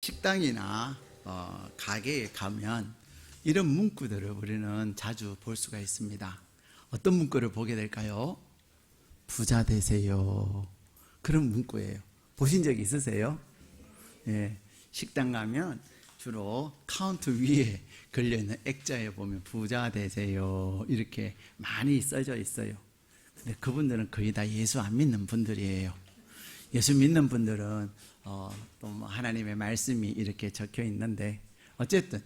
식당이나 가게에 가면 이런 문구들을 우리는 자주 볼 수가 있습니다. 어떤 문구를 보게 될까요? 부자 되세요. 그런 문구예요. 보신 적 있으세요? 예, 식당 가면 주로 카운터 위에 걸려있는 액자에 보면 부자 되세요 이렇게 많이 써져 있어요. 근데 그분들은 거의 다 예수 안 믿는 분들이에요. 예수 믿는 분들은 또 뭐 하나님의 말씀이 이렇게 적혀 있는데 어쨌든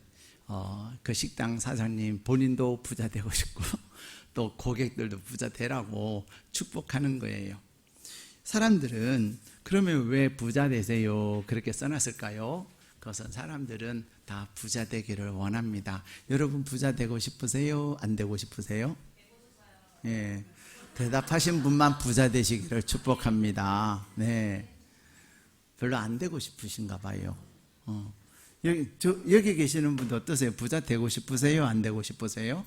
그 식당 사장님 본인도 부자 되고 싶고 또 고객들도 부자 되라고 축복하는 거예요. 사람들은 그러면 왜 부자 되세요 그렇게 써놨을까요? 그것은 사람들은 다 부자 되기를 원합니다. 여러분 부자 되고 싶으세요? 안 되고 싶으세요? 예, 대답하신 분만 부자 되시기를 축복합니다. 네, 별로 안 되고 싶으신가 봐요. 여기 계시는 분도 어떠세요? 부자 되고 싶으세요? 안 되고 싶으세요?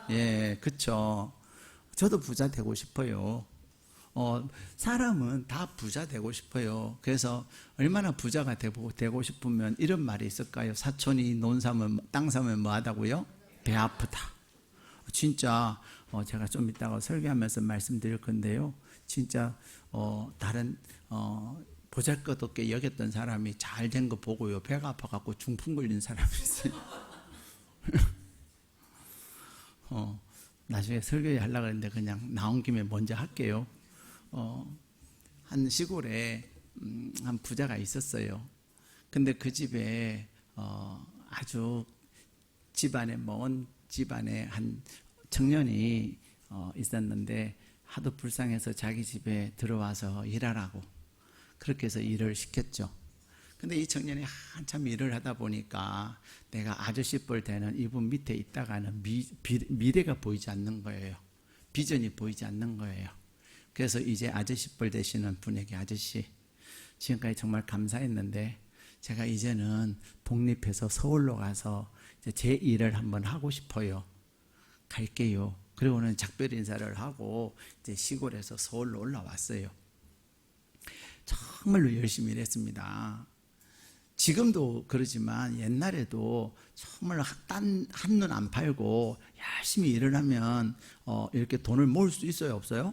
예, 그쵸. 저도 부자 되고 싶어요. 사람은 다 부자 되고 싶어요. 그래서 얼마나 부자가 되고 싶으면 이런 말이 있을까요? 사촌이 논 사면 땅 사면 뭐 하다고요? 배 아프다. 진짜 제가 좀 이따가 설교하면서 말씀드릴 건데요. 진짜 다른 보잘것없게 여겼던 사람이 잘 된 거 보고요. 배가 아파갖고 중풍 걸린 사람이 있어요. 나중에 설교 하려고 했는데 그냥 나온 김에 먼저 할게요. 한 시골에 한 부자가 있었어요. 근데 그 집에 아주 집안에 먼 집안에 한 청년이 있었는데 하도 불쌍해서 자기 집에 들어와서 일하라고 그렇게 해서 일을 시켰죠. 근데 이 청년이 한참 일을 하다 보니까 내가 아저씨 뻘 되는 이분 밑에 있다가는 미래가 보이지 않는 거예요. 비전이 보이지 않는 거예요. 그래서 이제 아저씨 뻘 되시는 분에게 아저씨 지금까지 정말 감사했는데 제가 이제는 독립해서 서울로 가서 이제 제 일을 한번 하고 싶어요. 갈게요. 그리고는 작별 인사를 하고 이제 시골에서 서울로 올라왔어요. 정말로 열심히 일했습니다. 지금도 그러지만 옛날에도 정말 한눈 안 팔고 열심히 일을 하면 이렇게 돈을 모을 수 있어요? 없어요?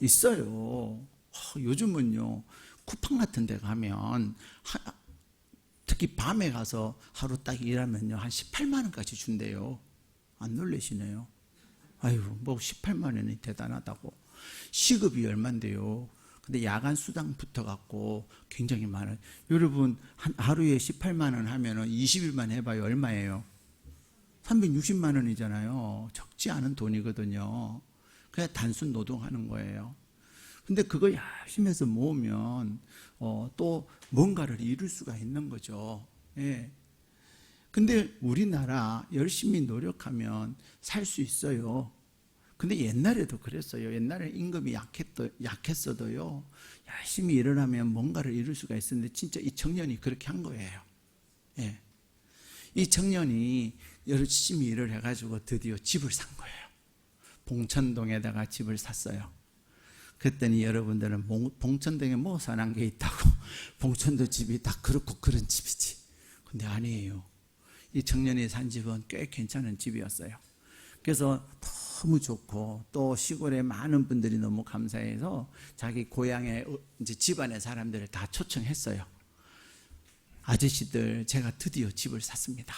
있어요. 요즘은요 쿠팡 같은 데 가면 특히 밤에 가서 하루 딱 일하면요 한 18만 원까지 준대요. 안 놀라시네요. 아유 뭐 18만 원이 대단하다고. 시급이 얼만데요. 근데 야간 수당 붙어갖고 굉장히 많아요. 여러분 하루에 18만 원 하면은 20일만 해봐요. 얼마예요? 360만 원이잖아요. 적지 않은 돈이거든요. 그냥 단순 노동하는 거예요. 근데 그거 열심히 해서 모으면 또 뭔가를 이룰 수가 있는 거죠. 예. 근데 우리나라 열심히 노력하면 살 수 있어요. 근데 옛날에도 그랬어요. 옛날에 임금이 약했어도요. 열심히 일을 하면 뭔가를 이룰 수가 있었는데 진짜 이 청년이 그렇게 한 거예요. 예. 이 청년이 열심히 일을 해가지고 드디어 집을 산 거예요. 봉천동에다가 집을 샀어요. 그랬더니 여러분들은 봉천동에 뭐 산한 게 있다고 봉천도 집이 다 그렇고 그런 집이지. 근데 아니에요. 이 청년이 산 집은 꽤 괜찮은 집이었어요. 그래서 너무 좋고 또 시골에 많은 분들이 너무 감사해서 자기 고향의 이제 집안의 사람들을 다 초청했어요. 아저씨들 제가 드디어 집을 샀습니다.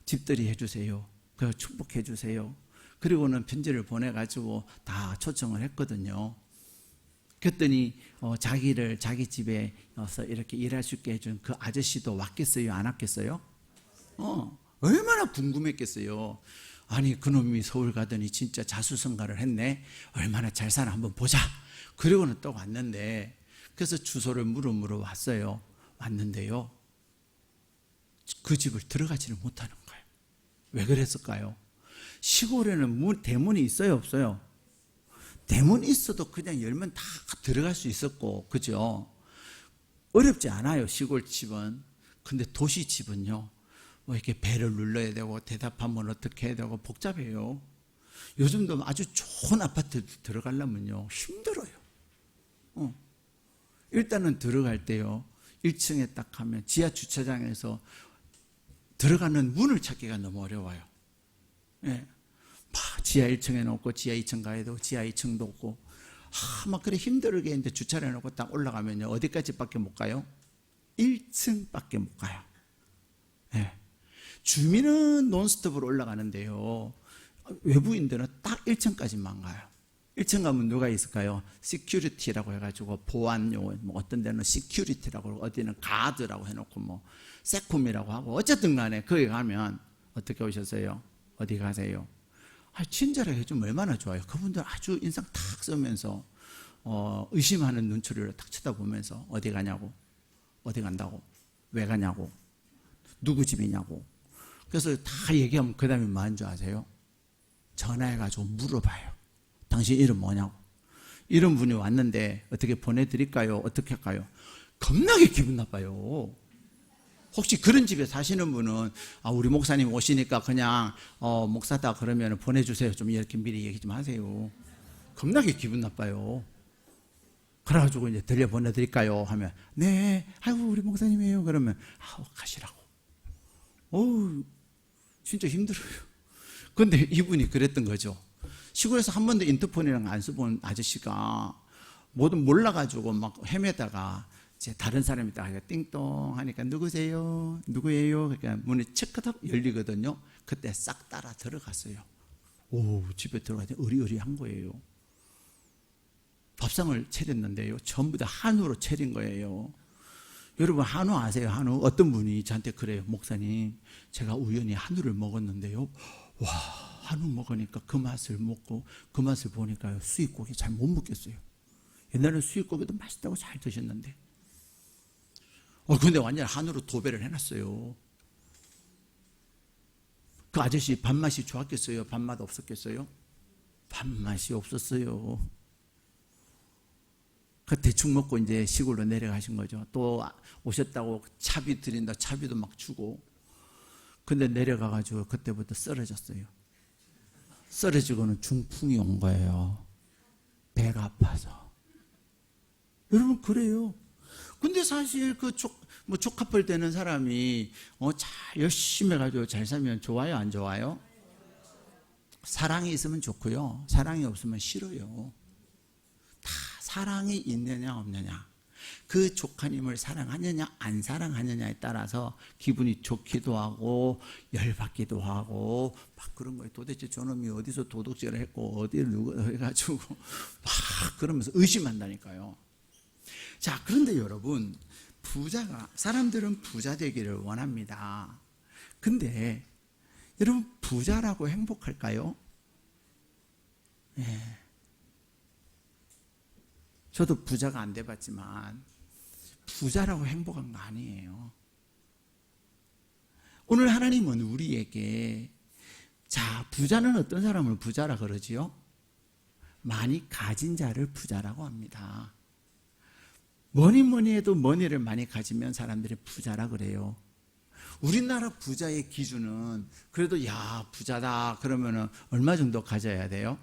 집들이 해주세요. 그래서 축복해 주세요. 그리고는 편지를 보내가지고 다 초청을 했거든요. 그랬더니 자기 집에 와서 이렇게 일할 수 있게 해준 그 아저씨도 왔겠어요? 안 왔겠어요? 얼마나 궁금했겠어요. 아니 그놈이 서울 가더니 진짜 자수성가를 했네. 얼마나 잘 사나 한번 보자. 그리고는 또 왔는데 그래서 주소를 물어 왔어요. 왔는데요 그 집을 들어가지를 못하는 거예요. 왜 그랬을까요? 시골에는 대문이 있어요? 없어요? 대문이 있어도 그냥 열면 다 들어갈 수 있었고 그죠? 어렵지 않아요 시골 집은. 근데 도시 집은요 뭐 이렇게 배를 눌러야 되고 대답하면 어떻게 해야 되고 복잡해요. 요즘도 아주 좋은 아파트 들어가려면요 힘들어요. 일단은 들어갈 때요 1층에 딱 가면 지하 주차장에서 들어가는 문을 찾기가 너무 어려워요. 예. 막 지하 1층에는 없고 지하 2층 가야 되고 지하 2층도 없고 막 그래 힘들게 했는데 주차를 해놓고 딱 올라가면요 어디까지밖에 못 가요? 1층밖에 못 가요. 예. 주민은 논스톱으로 올라가는데요 외부인들은 딱 1층까지만 가요. 1층 가면 누가 있을까요? 시큐리티라고 해가지고 보안 요원, 뭐 어떤 데는 시큐리티라고 어디는 가드라고 해놓고 뭐 세콤이라고 하고 어쨌든 간에 거기 가면 어떻게 오셨어요? 어디 가세요? 친절하게 해주면 얼마나 좋아요. 그분들 아주 인상 탁 쓰면서 의심하는 눈초리로 딱 쳐다보면서 어디 가냐고, 어디 간다고, 왜 가냐고, 누구 집이냐고. 그래서 다 얘기하면 그 다음에 뭐 하는 줄 아세요? 전화해가지고 물어봐요. 당신 이름 뭐냐고. 이런 분이 왔는데 어떻게 보내드릴까요? 어떻게 할까요? 겁나게 기분 나빠요. 혹시 그런 집에 사시는 분은 우리 목사님 오시니까 그냥 목사다 그러면 보내주세요. 좀 이렇게 미리 얘기 좀 하세요. 겁나게 기분 나빠요. 그래가지고 이제 들려 보내드릴까요? 하면 네, 아이고 우리 목사님이에요. 그러면 가시라고. 진짜 힘들어요. 근데 이분이 그랬던 거죠. 시골에서 한 번도 인터폰이랑 안 써본 아저씨가 뭐든 몰라가지고 막 헤매다가 이제 다른 사람이 딱 띵동 하니까 누구세요? 누구예요? 그러니까 문이 체크덕 열리거든요. 그때 싹 따라 들어갔어요. 집에 들어가서 의리의리한 거예요. 밥상을 차렸는데요. 전부 다 한우로 차린 거예요. 여러분 한우 아세요? 한우? 어떤 분이 저한테 그래요. 목사님, 제가 우연히 한우를 먹었는데요. 와, 한우 먹으니까 그 맛을 먹고 그 맛을 보니까요. 수입고기 잘 못 먹겠어요. 옛날에는 수입고기도 맛있다고 잘 드셨는데. 근데 완전 한우로 도배를 해놨어요. 그 아저씨 밥맛이 좋았겠어요? 밥맛 없었겠어요? 밥맛이 없었어요. 그 대충 먹고 이제 시골로 내려가신 거죠. 또 오셨다고 차비 드린다 차비도 막 주고. 근데 내려가가지고 그때부터 쓰러졌어요. 쓰러지고는 중풍이 온 거예요. 배가 아파서. 여러분 그래요. 근데 사실 그 족합을 되는 사람이 잘 열심히 해가지고 잘 살면 좋아요, 안 좋아요? 사랑이 있으면 좋고요. 사랑이 없으면 싫어요. 다 사랑이 있느냐 없느냐. 그 조카님을 사랑하느냐 안 사랑하느냐에 따라서 기분이 좋기도 하고 열받기도 하고 막 그런 거예요. 도대체 저놈이 어디서 도둑질을 했고 어디를 누가 해가지고 막 그러면서 의심한다니까요. 자, 그런데 여러분 사람들은 부자 되기를 원합니다. 근데 여러분 부자라고 행복할까요? 네. 저도 부자가 안 돼봤지만 부자라고 행복한 거 아니에요. 오늘 하나님은 우리에게 부자는 어떤 사람을 부자라 그러지요? 많이 가진 자를 부자라고 합니다. 뭐니 해도 머니를 많이 가지면 사람들이 부자라 그래요. 우리나라 부자의 기준은 그래도 부자다 그러면은 얼마 정도 가져야 돼요?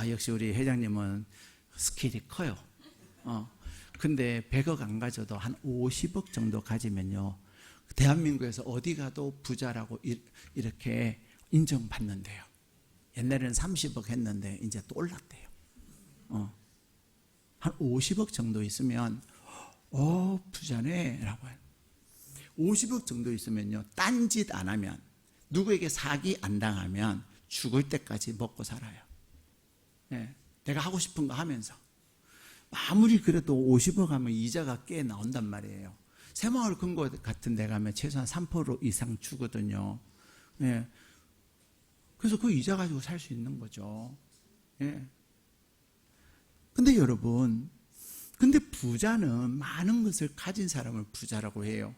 역시 우리 회장님은 스킬이 커요. 근데 100억 안 가져도 한 50억 정도 가지면요. 대한민국에서 어디 가도 부자라고 이렇게 인정받는데요. 옛날에는 30억 했는데 이제 또 올랐대요. 한 50억 정도 있으면 부자네 라고 해요. 50억 정도 있으면요. 딴짓 안 하면 누구에게 사기 안 당하면 죽을 때까지 먹고 살아요. 네, 내가 하고 싶은 거 하면서 아무리 그래도 50억 하면 이자가 꽤 나온단 말이에요. 새마을 금고 같은 데 가면 최소한 3% 이상 주거든요. 네. 그래서 그 이자 가지고 살 수 있는 거죠. 네. 근데 여러분, 부자는 많은 것을 가진 사람을 부자라고 해요.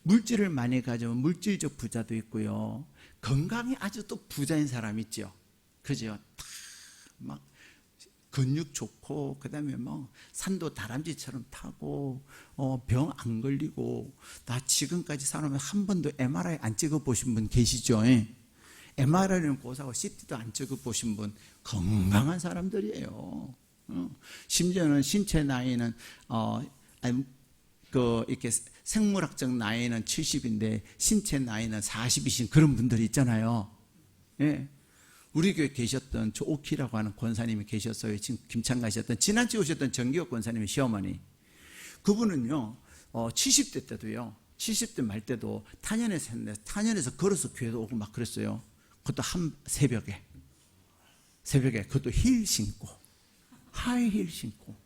물질을 많이 가지면 물질적 부자도 있고요. 건강이 아주 또 부자인 사람 있죠. 그죠? 막 근육 좋고 그다음에 뭐 산도 다람쥐처럼 타고 병 안 걸리고. 나 지금까지 살아오면 한 번도 MRI 안 찍어 보신 분 계시죠? MRI는 고사고 CT도 안 찍어 보신 분 건강한 사람들이에요. 심지어는 신체 나이는 이렇게 생물학적 나이는 70인데 신체 나이는 40이신 그런 분들이 있잖아요. 예. 우리 교회 계셨던 조옥희라고 하는 권사님이 계셨어요. 지금 김천 가셨던 지난주에 오셨던 정기혁 권사님의 시어머니. 그분은요 70대 때도요 70대 말 때도 탄현에서 했는데 탄현에서 걸어서 교회도 오고 막 그랬어요. 그것도 새벽에 그것도 힐 신고 하이힐 신고.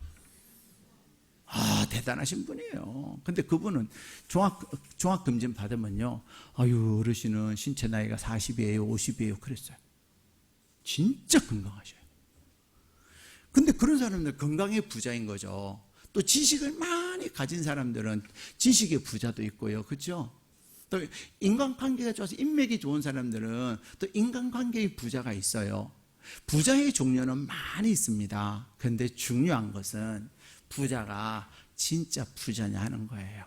대단하신 분이에요. 근데 그분은 종합검진 받으면요, 아유, 어르신은 신체 나이가 40이에요, 50이에요, 그랬어요. 진짜 건강하셔요. 근데 그런 사람들 건강의 부자인 거죠. 또 지식을 많이 가진 사람들은 지식의 부자도 있고요, 그렇죠? 또 인간관계가 좋아서 인맥이 좋은 사람들은 또 인간관계의 부자가 있어요. 부자의 종류는 많이 있습니다. 그런데 중요한 것은 부자가 진짜 부자냐 하는 거예요.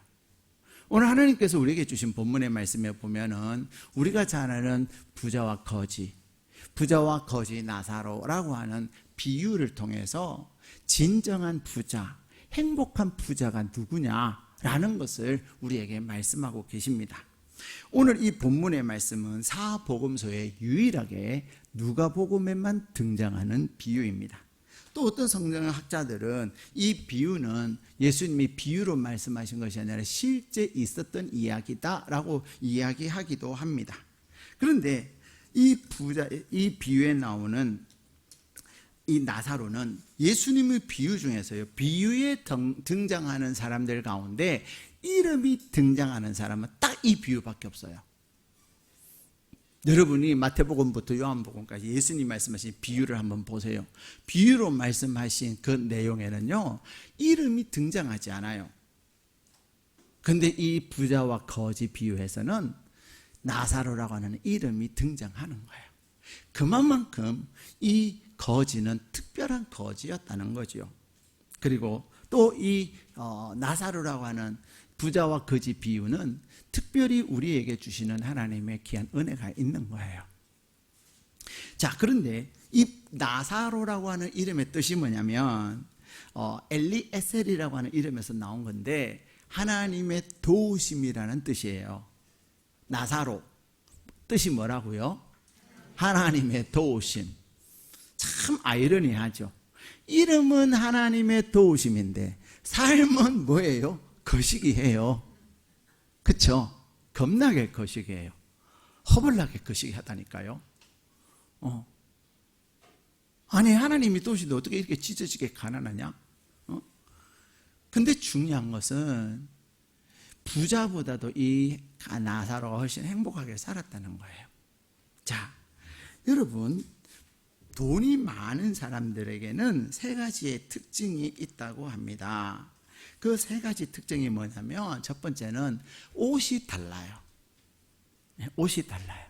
오늘 하나님께서 우리에게 주신 본문의 말씀에 보면은 우리가 잘 아는 부자와 거지 나사로라고 하는 비유를 통해서 진정한 부자, 행복한 부자가 누구냐라는 것을 우리에게 말씀하고 계십니다. 오늘 이 본문의 말씀은 사복음서에 유일하게 누가복음에만 등장하는 비유입니다. 또 어떤 성경학자들은 이 비유는 예수님이 비유로 말씀하신 것이 아니라 실제 있었던 이야기다라고 이야기하기도 합니다. 그런데 이 비유에 나오는 이 나사로는 예수님의 비유 중에서요, 비유에 등장하는 사람들 가운데 이름이 등장하는 사람은 딱 이 비유밖에 없어요. 여러분이 마태복음부터 요한복음까지 예수님 말씀하신 비유를 한번 보세요. 비유로 말씀하신 그 내용에는요, 이름이 등장하지 않아요. 그런데 이 부자와 거지 비유에서는 나사로라고 하는 이름이 등장하는 거예요. 그만큼 이 거지는 특별한 거지였다는 거죠. 그리고 또 이 나사로라고 하는 부자와 거지 비유는 특별히 우리에게 주시는 하나님의 귀한 은혜가 있는 거예요. 자, 그런데 이 나사로라고 하는 이름의 뜻이 뭐냐면 엘리에셀이라고 하는 이름에서 나온 건데 하나님의 도우심이라는 뜻이에요. 나사로 뜻이 뭐라고요? 하나님의 도우심. 참 아이러니하죠. 이름은 하나님의 도우심인데 삶은 뭐예요? 거시기해요. 그렇죠? 겁나게 거시기해요. 허벌나게 거시기하다니까요. 아니 하나님이 도우시는데 어떻게 이렇게 찢어지게 가난하냐? 근데 중요한 것은 부자보다도 이 나사로가 훨씬 행복하게 살았다는 거예요. 자, 여러분, 돈이 많은 사람들에게는 세 가지의 특징이 있다고 합니다. 그 세 가지 특징이 뭐냐면 첫 번째는 옷이 달라요. 옷이 달라요.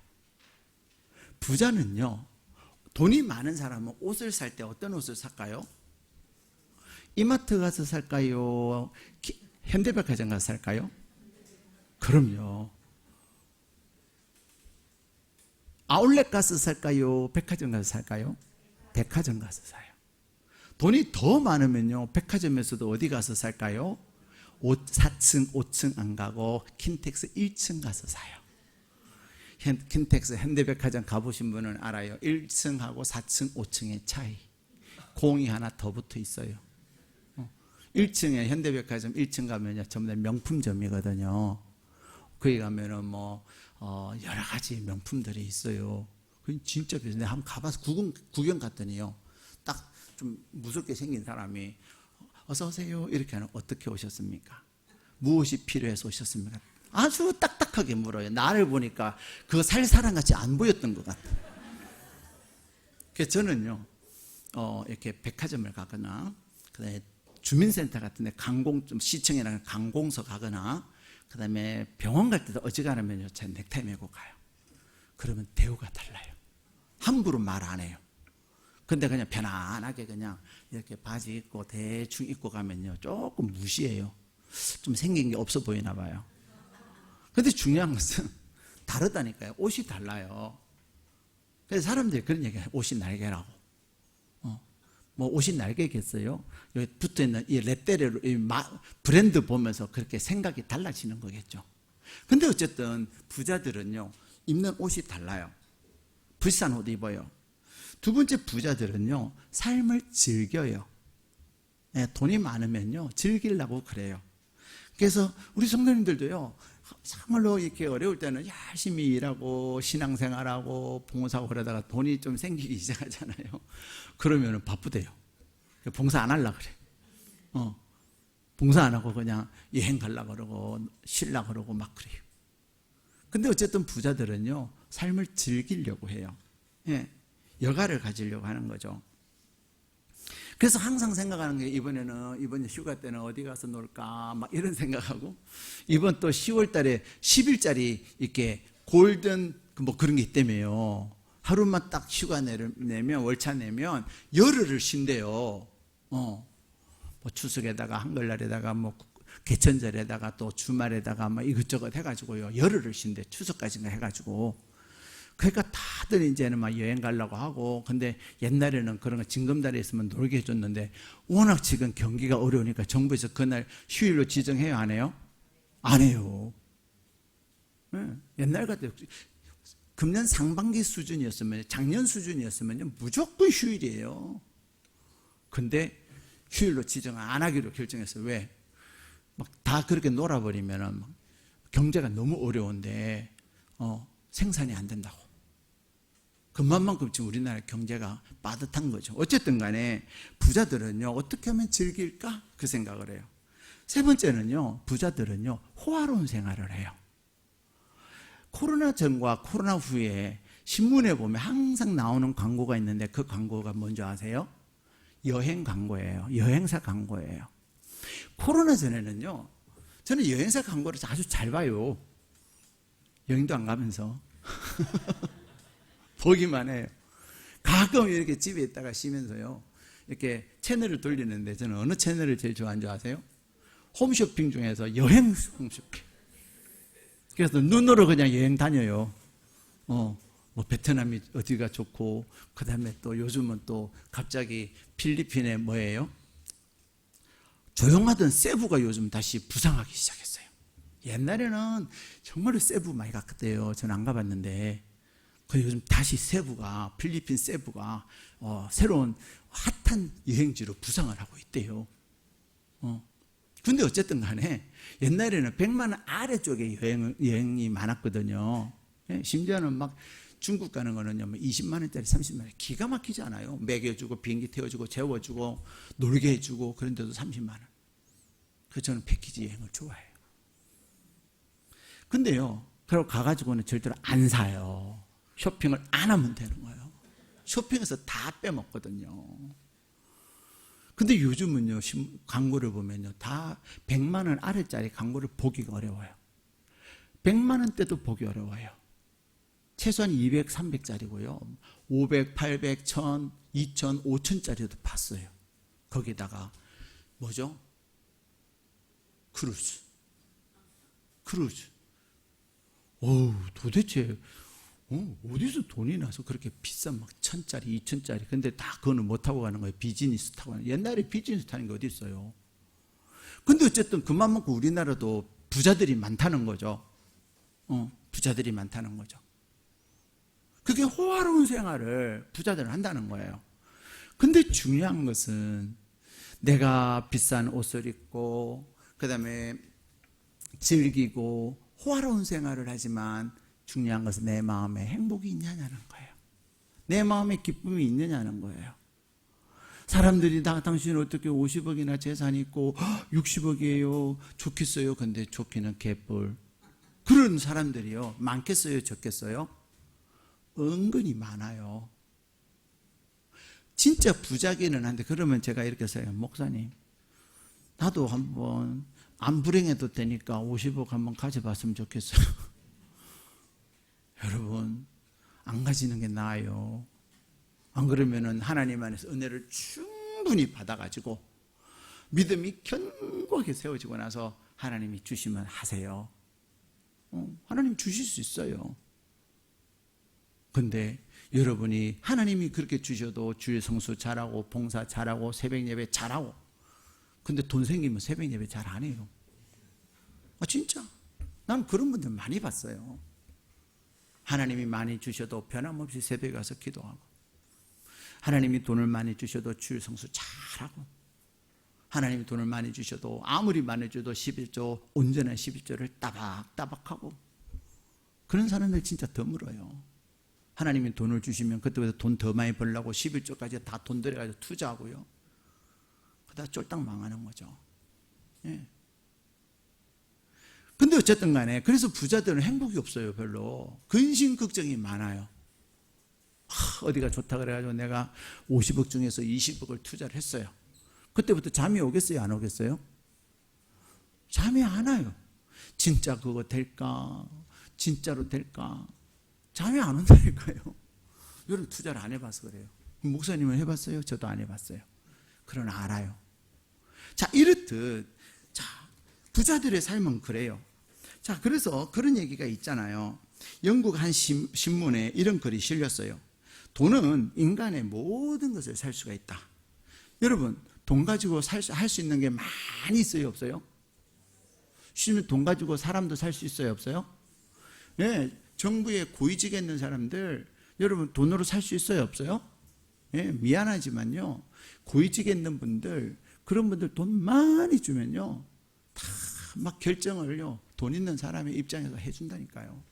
부자는요, 돈이 많은 사람은 옷을 살 때 어떤 옷을 살까요? 이마트 가서 살까요? 현대백화점 가서 살까요? 그럼요. 아울렛 가서 살까요? 백화점 가서 살까요? 백화점 가서 사요. 돈이 더 많으면요, 백화점에서도 어디 가서 살까요? 4층, 5층 안 가고 킨텍스 1층 가서 사요. 킨텍스 현대백화점 가보신 분은 알아요. 1층하고 4층, 5층의 차이. 공이 하나 더 붙어 있어요. 1층에 현대백화점 1층 가면요, 전부 다 명품점이거든요. 거기 가면은 여러 가지 명품들이 있어요. 그건 진짜 비싸요. 내가 한번 가봐서 구경 갔더니요, 딱 좀 무섭게 생긴 사람이 어서 오세요 이렇게 하는, 어떻게 오셨습니까? 무엇이 필요해서 오셨습니까? 아주 딱딱하게 물어요. 나를 보니까 그거 살 사람 같이 안 보였던 것 같아요. 그래서 저는요, 이렇게 백화점을 가거나 그다음에 주민센터 같은 데 좀 시청이나 관공서 가거나 그다음에 병원 갈 때도 어지간하면요, 제 넥타이 메고 가요. 그러면 대우가 달라요. 함부로 말 안 해요. 근데 그냥 편안하게 그냥 이렇게 바지 입고 대충 입고 가면요, 조금 무시해요. 좀 생긴 게 없어 보이나 봐요. 근데 중요한 것은 다르다니까요. 옷이 달라요. 그래서 사람들이 그런 얘기해요. 옷이 날개라고. 뭐 옷이 날개겠어요? 여기 붙어 있는 이 레떼레로 이 브랜드 보면서 그렇게 생각이 달라지는 거겠죠. 근데 어쨌든 부자들은요, 입는 옷이 달라요. 비싼 옷 입어요. 두 번째, 부자들은요, 삶을 즐겨요. 네, 돈이 많으면요, 즐기려고 그래요. 그래서 우리 성도님들도요, 참말로 이렇게 어려울 때는 열심히 일하고 신앙생활하고 봉사하고 그러다가 돈이 좀 생기기 시작하잖아요. 그러면 바쁘대요. 봉사 안 하려고 그래. 봉사 안 하고 그냥 여행 가려고 그러고 쉬려고 그러고 막 그래요. 근데 어쨌든 부자들은요, 삶을 즐기려고 해요. 예, 여가를 가지려고 하는 거죠. 그래서 항상 생각하는 게 이번 휴가 때는 어디 가서 놀까 막 이런 생각하고, 이번 또 10월 달에 10일짜리 이렇게 골든 뭐 그런 게 있다며요. 하루만 딱 휴가 내면, 월차 내면 열흘을 쉰대요. 뭐 추석에다가 한글날에다가 뭐 개천절에다가 또 주말에다가 뭐 이것저것 해가지고요, 열흘을 쉰대. 추석까지인가 해가지고. 그러니까 다들 이제는 막 여행 가려고 하고, 근데 옛날에는 그런 거 징검다리에 있으면 놀게 해줬는데, 워낙 지금 경기가 어려우니까 정부에서 그날 휴일로 지정해요, 안 해요? 안 해요. 네. 옛날 같아요. 금년 상반기 수준이었으면, 작년 수준이었으면 무조건 휴일이에요. 근데 휴일로 지정 안 하기로 결정했어요. 왜? 막 다 그렇게 놀아버리면 경제가 너무 어려운데 생산이 안 된다고. 그만큼 지금 우리나라 경제가 빠듯한 거죠. 어쨌든 간에 부자들은요, 어떻게 하면 즐길까? 그 생각을 해요. 세 번째는요, 부자들은요, 호화로운 생활을 해요. 코로나 전과 코로나 후에 신문에 보면 항상 나오는 광고가 있는데, 그 광고가 뭔지 아세요? 여행 광고예요. 여행사 광고예요. 코로나 전에는요, 저는 여행사 광고를 아주 잘 봐요. 여행도 안 가면서. 보기만 해요. 가끔 이렇게 집에 있다가 쉬면서요, 이렇게 채널을 돌리는데, 저는 어느 채널을 제일 좋아하는 줄 아세요? 홈쇼핑 중에서 여행 홈쇼핑. 그래서 눈으로 그냥 여행 다녀요. 뭐 베트남이 어디가 좋고, 그 다음에 또 요즘은 또 갑자기 필리핀에 뭐예요? 조용하던 세부가 요즘 다시 부상하기 시작했어요. 옛날에는 정말로 세부 많이 갔대요. 저는 안 가봤는데. 그 요즘 다시 세부가, 필리핀 세부가 새로운 핫한 여행지로 부상을 하고 있대요. 근데 어쨌든 간에 옛날에는 100만 원 아래쪽에 여행이 많았거든요. 심지어는 막 중국 가는 거는요, 20만 원짜리, 30만 원, 기가 막히지 않아요? 먹여주고 비행기 태워주고 재워주고 놀게 해주고, 그런데도 30만 원. 그래서 저는 패키지 여행을 좋아해요. 근데요, 그러고 가가지고는 절대로 안 사요. 쇼핑을 안 하면 되는 거예요. 쇼핑에서 다 빼먹거든요. 근데 요즘은요, 광고를 보면요, 다 100만 원 아래짜리 광고를 보기가 어려워요. 100만 원대도 보기 어려워요. 최소한 200, 300짜리고요. 500, 800, 1000, 2000, 5000짜리도 봤어요. 거기다가 뭐죠? 크루즈. 도대체 어디서 돈이 나서 그렇게 비싼 막 1000짜리, 2000짜리. 근데 다 그거는 못 타고 가는 거예요. 비즈니스 타고 가는. 옛날에 비즈니스 타는 게 어디 있어요? 근데 어쨌든 그만큼 우리나라도 부자들이 많다는 거죠. 부자들이 많다는 거죠. 그게 호화로운 생활을 부자들은 한다는 거예요. 근데 중요한 것은 내가 비싼 옷을 입고, 그 다음에 즐기고 호화로운 생활을 하지만 중요한 것은 내 마음에 행복이 있냐는 거예요. 내 마음에 기쁨이 있느냐는 거예요. 사람들이 당신은 어떻게 50억이나 재산이 있고 60억이에요. 좋겠어요. 근데 좋기는 개뿔. 그런 사람들이요, 많겠어요? 적겠어요? 은근히 많아요. 진짜 부자기는 한데, 그러면 제가 이렇게 써요. 목사님, 나도 한번 안 불행해도 되니까 50억 한번 가져봤으면 좋겠어요. 여러분, 안 가지는 게 나아요. 안 그러면은 하나님 안에서 은혜를 충분히 받아가지고 믿음이 견고하게 세워지고 나서 하나님이 주시면 하세요. 하나님 주실 수 있어요. 근데 여러분이 하나님이 그렇게 주셔도 주일 성수 잘하고 봉사 잘하고 새벽 예배 잘하고, 근데 돈 생기면 새벽 예배 잘 안 해요. 진짜 난 그런 분들 많이 봤어요. 하나님이 많이 주셔도 변함없이 새벽에 가서 기도하고, 하나님이 돈을 많이 주셔도 주일 성수 잘하고, 하나님이 돈을 많이 주셔도 아무리 많이 줘도 11조 온전한 11조를 따박따박하고, 그런 사람들 진짜 드물어요. 하나님이 돈을 주시면 그때부터 돈 더 많이 벌려고 11조까지 다 돈 들여가지고 투자하고요. 그러다 쫄딱 망하는 거죠. 예. 근데 어쨌든 간에 그래서 부자들은 행복이 없어요. 별로 근심 걱정이 많아요. 어디가 좋다 그래가지고 내가 50억 중에서 20억을 투자를 했어요. 그때부터 잠이 오겠어요? 안 오겠어요? 잠이 안 와요. 진짜 그거 될까? 진짜로 될까? 잠이 안 온다니까요. 여러분 투자를 안 해봐서 그래요. 목사님은 해봤어요? 저도 안 해봤어요. 그러나 알아요. 자, 이렇듯 자, 부자들의 삶은 그래요. 자, 그래서 그런 얘기가 있잖아요. 영국 한 신문에 이런 글이 실렸어요. 돈은 인간의 모든 것을 살 수가 있다. 여러분, 돈 가지고 할 수 있는 게 많이 있어요, 없어요? 심지어 돈 가지고 사람도 살 수 있어요, 없어요? 예, 정부에 고위직에 있는 사람들, 여러분 돈으로 살 수 있어요, 없어요? 예, 미안하지만요, 고위직에 있는 분들, 그런 분들 돈 많이 주면요, 다 막 결정을요, 돈 있는 사람의 입장에서 해준다니까요.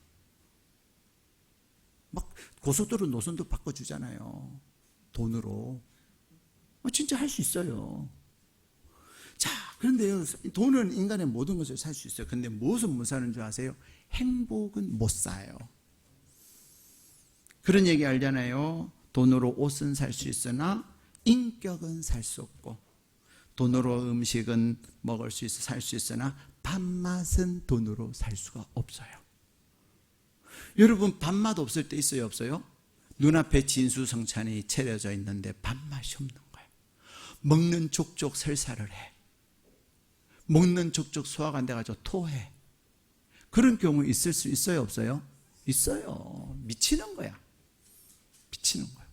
막 고속도로 노선도 바꿔주잖아요, 돈으로. 진짜 할 수 있어요. 자, 그런데요, 돈은 인간의 모든 것을 살 수 있어요. 근데 무엇은 못 사는 줄 아세요? 행복은 못 사요. 그런 얘기 알잖아요. 돈으로 옷은 살 수 있으나 인격은 살 수 없고, 돈으로 음식은 먹을 수 있어 살 수 있으나 밥맛은 돈으로 살 수가 없어요. 여러분, 밥맛 없을 때 있어요, 없어요? 눈앞에 진수성찬이 차려져 있는데 밥맛이 없는 거예요. 먹는 족족 설사를 해. 먹는 족족 소화가 안 돼가지고 토해. 그런 경우 있을 수 있어요, 없어요? 있어요. 미치는 거야. 미치는 거야.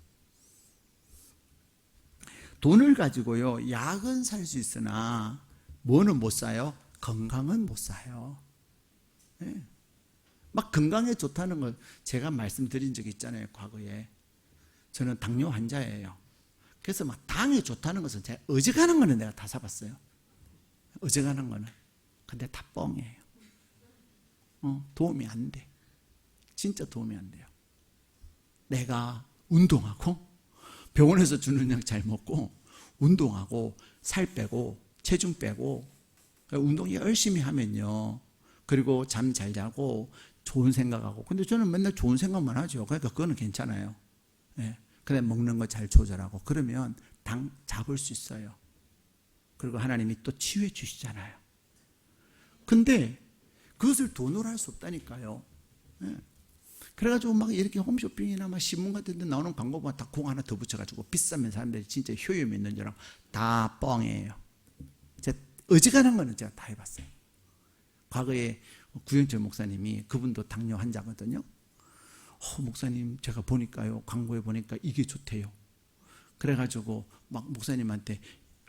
돈을 가지고요, 약은 살 수 있으나 뭐는 못 사요? 건강은 못 사요. 네. 막 건강에 좋다는 걸 제가 말씀드린 적이 있잖아요, 과거에. 저는 당뇨 환자예요. 그래서 막 당에 좋다는 것은 제가 어지간한 거는 내가 다 사봤어요. 어지간한 거는. 근데 다 뻥이에요. 도움이 안 돼. 진짜 도움이 안 돼요. 내가 운동하고 병원에서 주는 약 잘 먹고 운동하고 살 빼고 체중 빼고 운동 열심히 하면요, 그리고 잠 잘 자고 좋은 생각하고, 근데 저는 맨날 좋은 생각만 하죠. 그러니까 그거는 괜찮아요. 예. 근데 먹는 거 잘 조절하고 그러면 당 잡을 수 있어요. 그리고 하나님이 또 치유해 주시잖아요. 근데 그것을 돈으로 할 수 없다니까요. 예. 그래가지고 막 이렇게 홈쇼핑이나 막 신문 같은 데 나오는 광고만 다 공 하나 더 붙여가지고 비싸면 사람들이 진짜 효용이 있는 줄 알고 다 뻥이에요. 제가 어지간한 거는 제가 다 해봤어요. 과거에 구영철 목사님이, 그분도 당뇨 환자거든요. 목사님, 제가 보니까요, 광고에 보니까 이게 좋대요. 그래가지고 막 목사님한테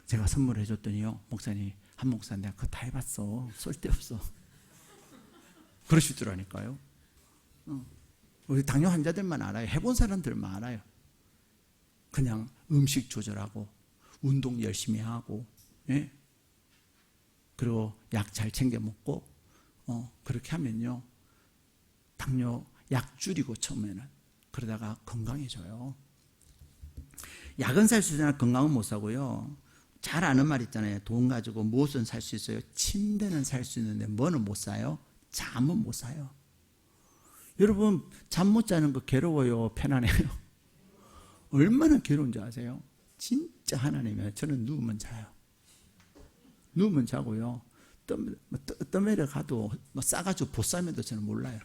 제가 선물해 줬더니요, 목사님, 한 목사 내가 그거 다 해봤어. 쓸데없어. 그러시더라니까요. 우리 당뇨 환자들만 알아요. 해본 사람들만 알아요. 그냥 음식 조절하고 운동 열심히 하고, 예? 그리고 약 잘 챙겨 먹고, 그렇게 하면요, 당뇨 약 줄이고 처음에는, 그러다가 건강해져요. 약은 살 수 있으나 건강은 못 사고요. 잘 아는 말 있잖아요. 돈 가지고 무엇은 살 수 있어요? 침대는 살 수 있는데 뭐는 못 사요? 잠은 못 사요. 여러분, 잠 못 자는 거 괴로워요, 편안해요? 얼마나 괴로운지 아세요? 진짜 하나님이에요. 저는 누우면 자요. 누우면 자고요, 떠매려 가도 싸가지고 보쌈해도 저는 몰라요.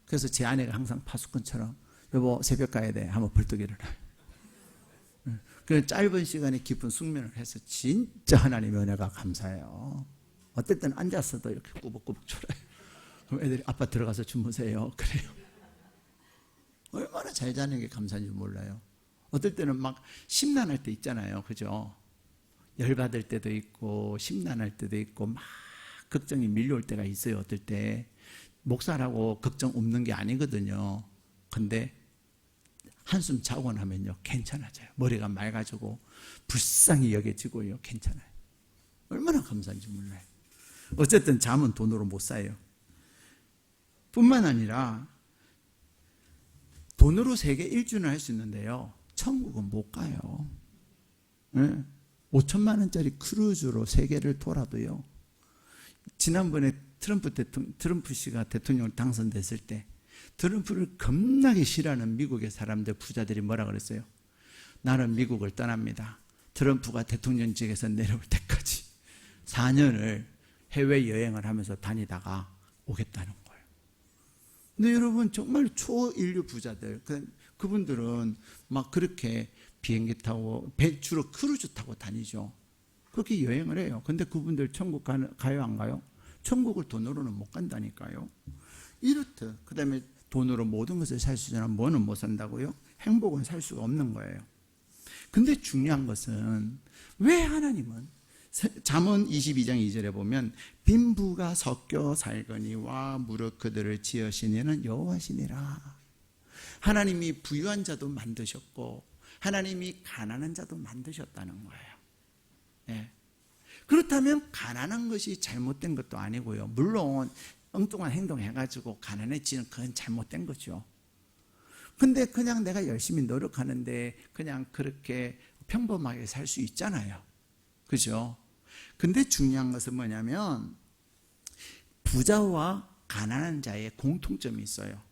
그래서 제 아내가 항상 파수꾼처럼, 여보 새벽 가야 돼 하면 벌떡 일어나요. 그 짧은 시간에 깊은 숙면을 해서 진짜 하나님의 은혜가 감사해요. 어떨 때는 앉았어도 이렇게 꾸벅꾸벅 졸아요. 그럼 애들이 아빠 들어가서 주무세요, 그래요. 얼마나 잘 자는 게 감사한지 몰라요. 어떨 때는 막 심란할 때 있잖아요. 그죠? 열받을 때도 있고 심란할 때도 있고 막 걱정이 밀려올 때가 있어요. 어떨 때 목사라고 걱정 없는 게 아니거든요. 근데 한숨 자고 나면요 괜찮아져요. 머리가 맑아지고 불쌍히 여겨지고요 괜찮아요. 얼마나 감사한지 몰라요. 어쨌든 잠은 돈으로 못 사요. 뿐만 아니라 돈으로 세계 일주는 할 수 있는데요 천국은 못 가요. 네? 5천만 원짜리 크루즈로 세계를 돌아도요. 지난번에 트럼프 씨가 대통령 당선됐을 때 트럼프를 겁나게 싫어하는 미국의 사람들 부자들이 뭐라 그랬어요? 나는 미국을 떠납니다. 트럼프가 대통령직에서 내려올 때까지 4년을 해외여행을 하면서 다니다가 오겠다는 거예요. 근데 여러분 정말 초인류 부자들 그분들은 막 그렇게 비행기 타고 주로 크루즈 타고 다니죠. 그렇게 여행을 해요. 근데 그분들 천국 가요 안 가요? 천국을 돈으로는 못 간다니까요. 이렇듯 그 다음에 돈으로 모든 것을 살 수 있으나 뭐는 못 산다고요? 행복은 살 수가 없는 거예요. 근데 중요한 것은 왜 하나님은 잠언 22장 2절에 보면 빈부가 섞여 살거니와 무릇 그들을 지으시니는 여호와시니라. 하나님이 부유한 자도 만드셨고 하나님이 가난한 자도 만드셨다는 거예요. 네. 그렇다면 가난한 것이 잘못된 것도 아니고요. 물론 엉뚱한 행동 해가지고 가난해지는 그건 잘못된 거죠. 근데 그냥 내가 열심히 노력하는데 그냥 그렇게 평범하게 살 수 있잖아요. 그죠? 근데 중요한 것은 뭐냐면 부자와 가난한 자의 공통점이 있어요.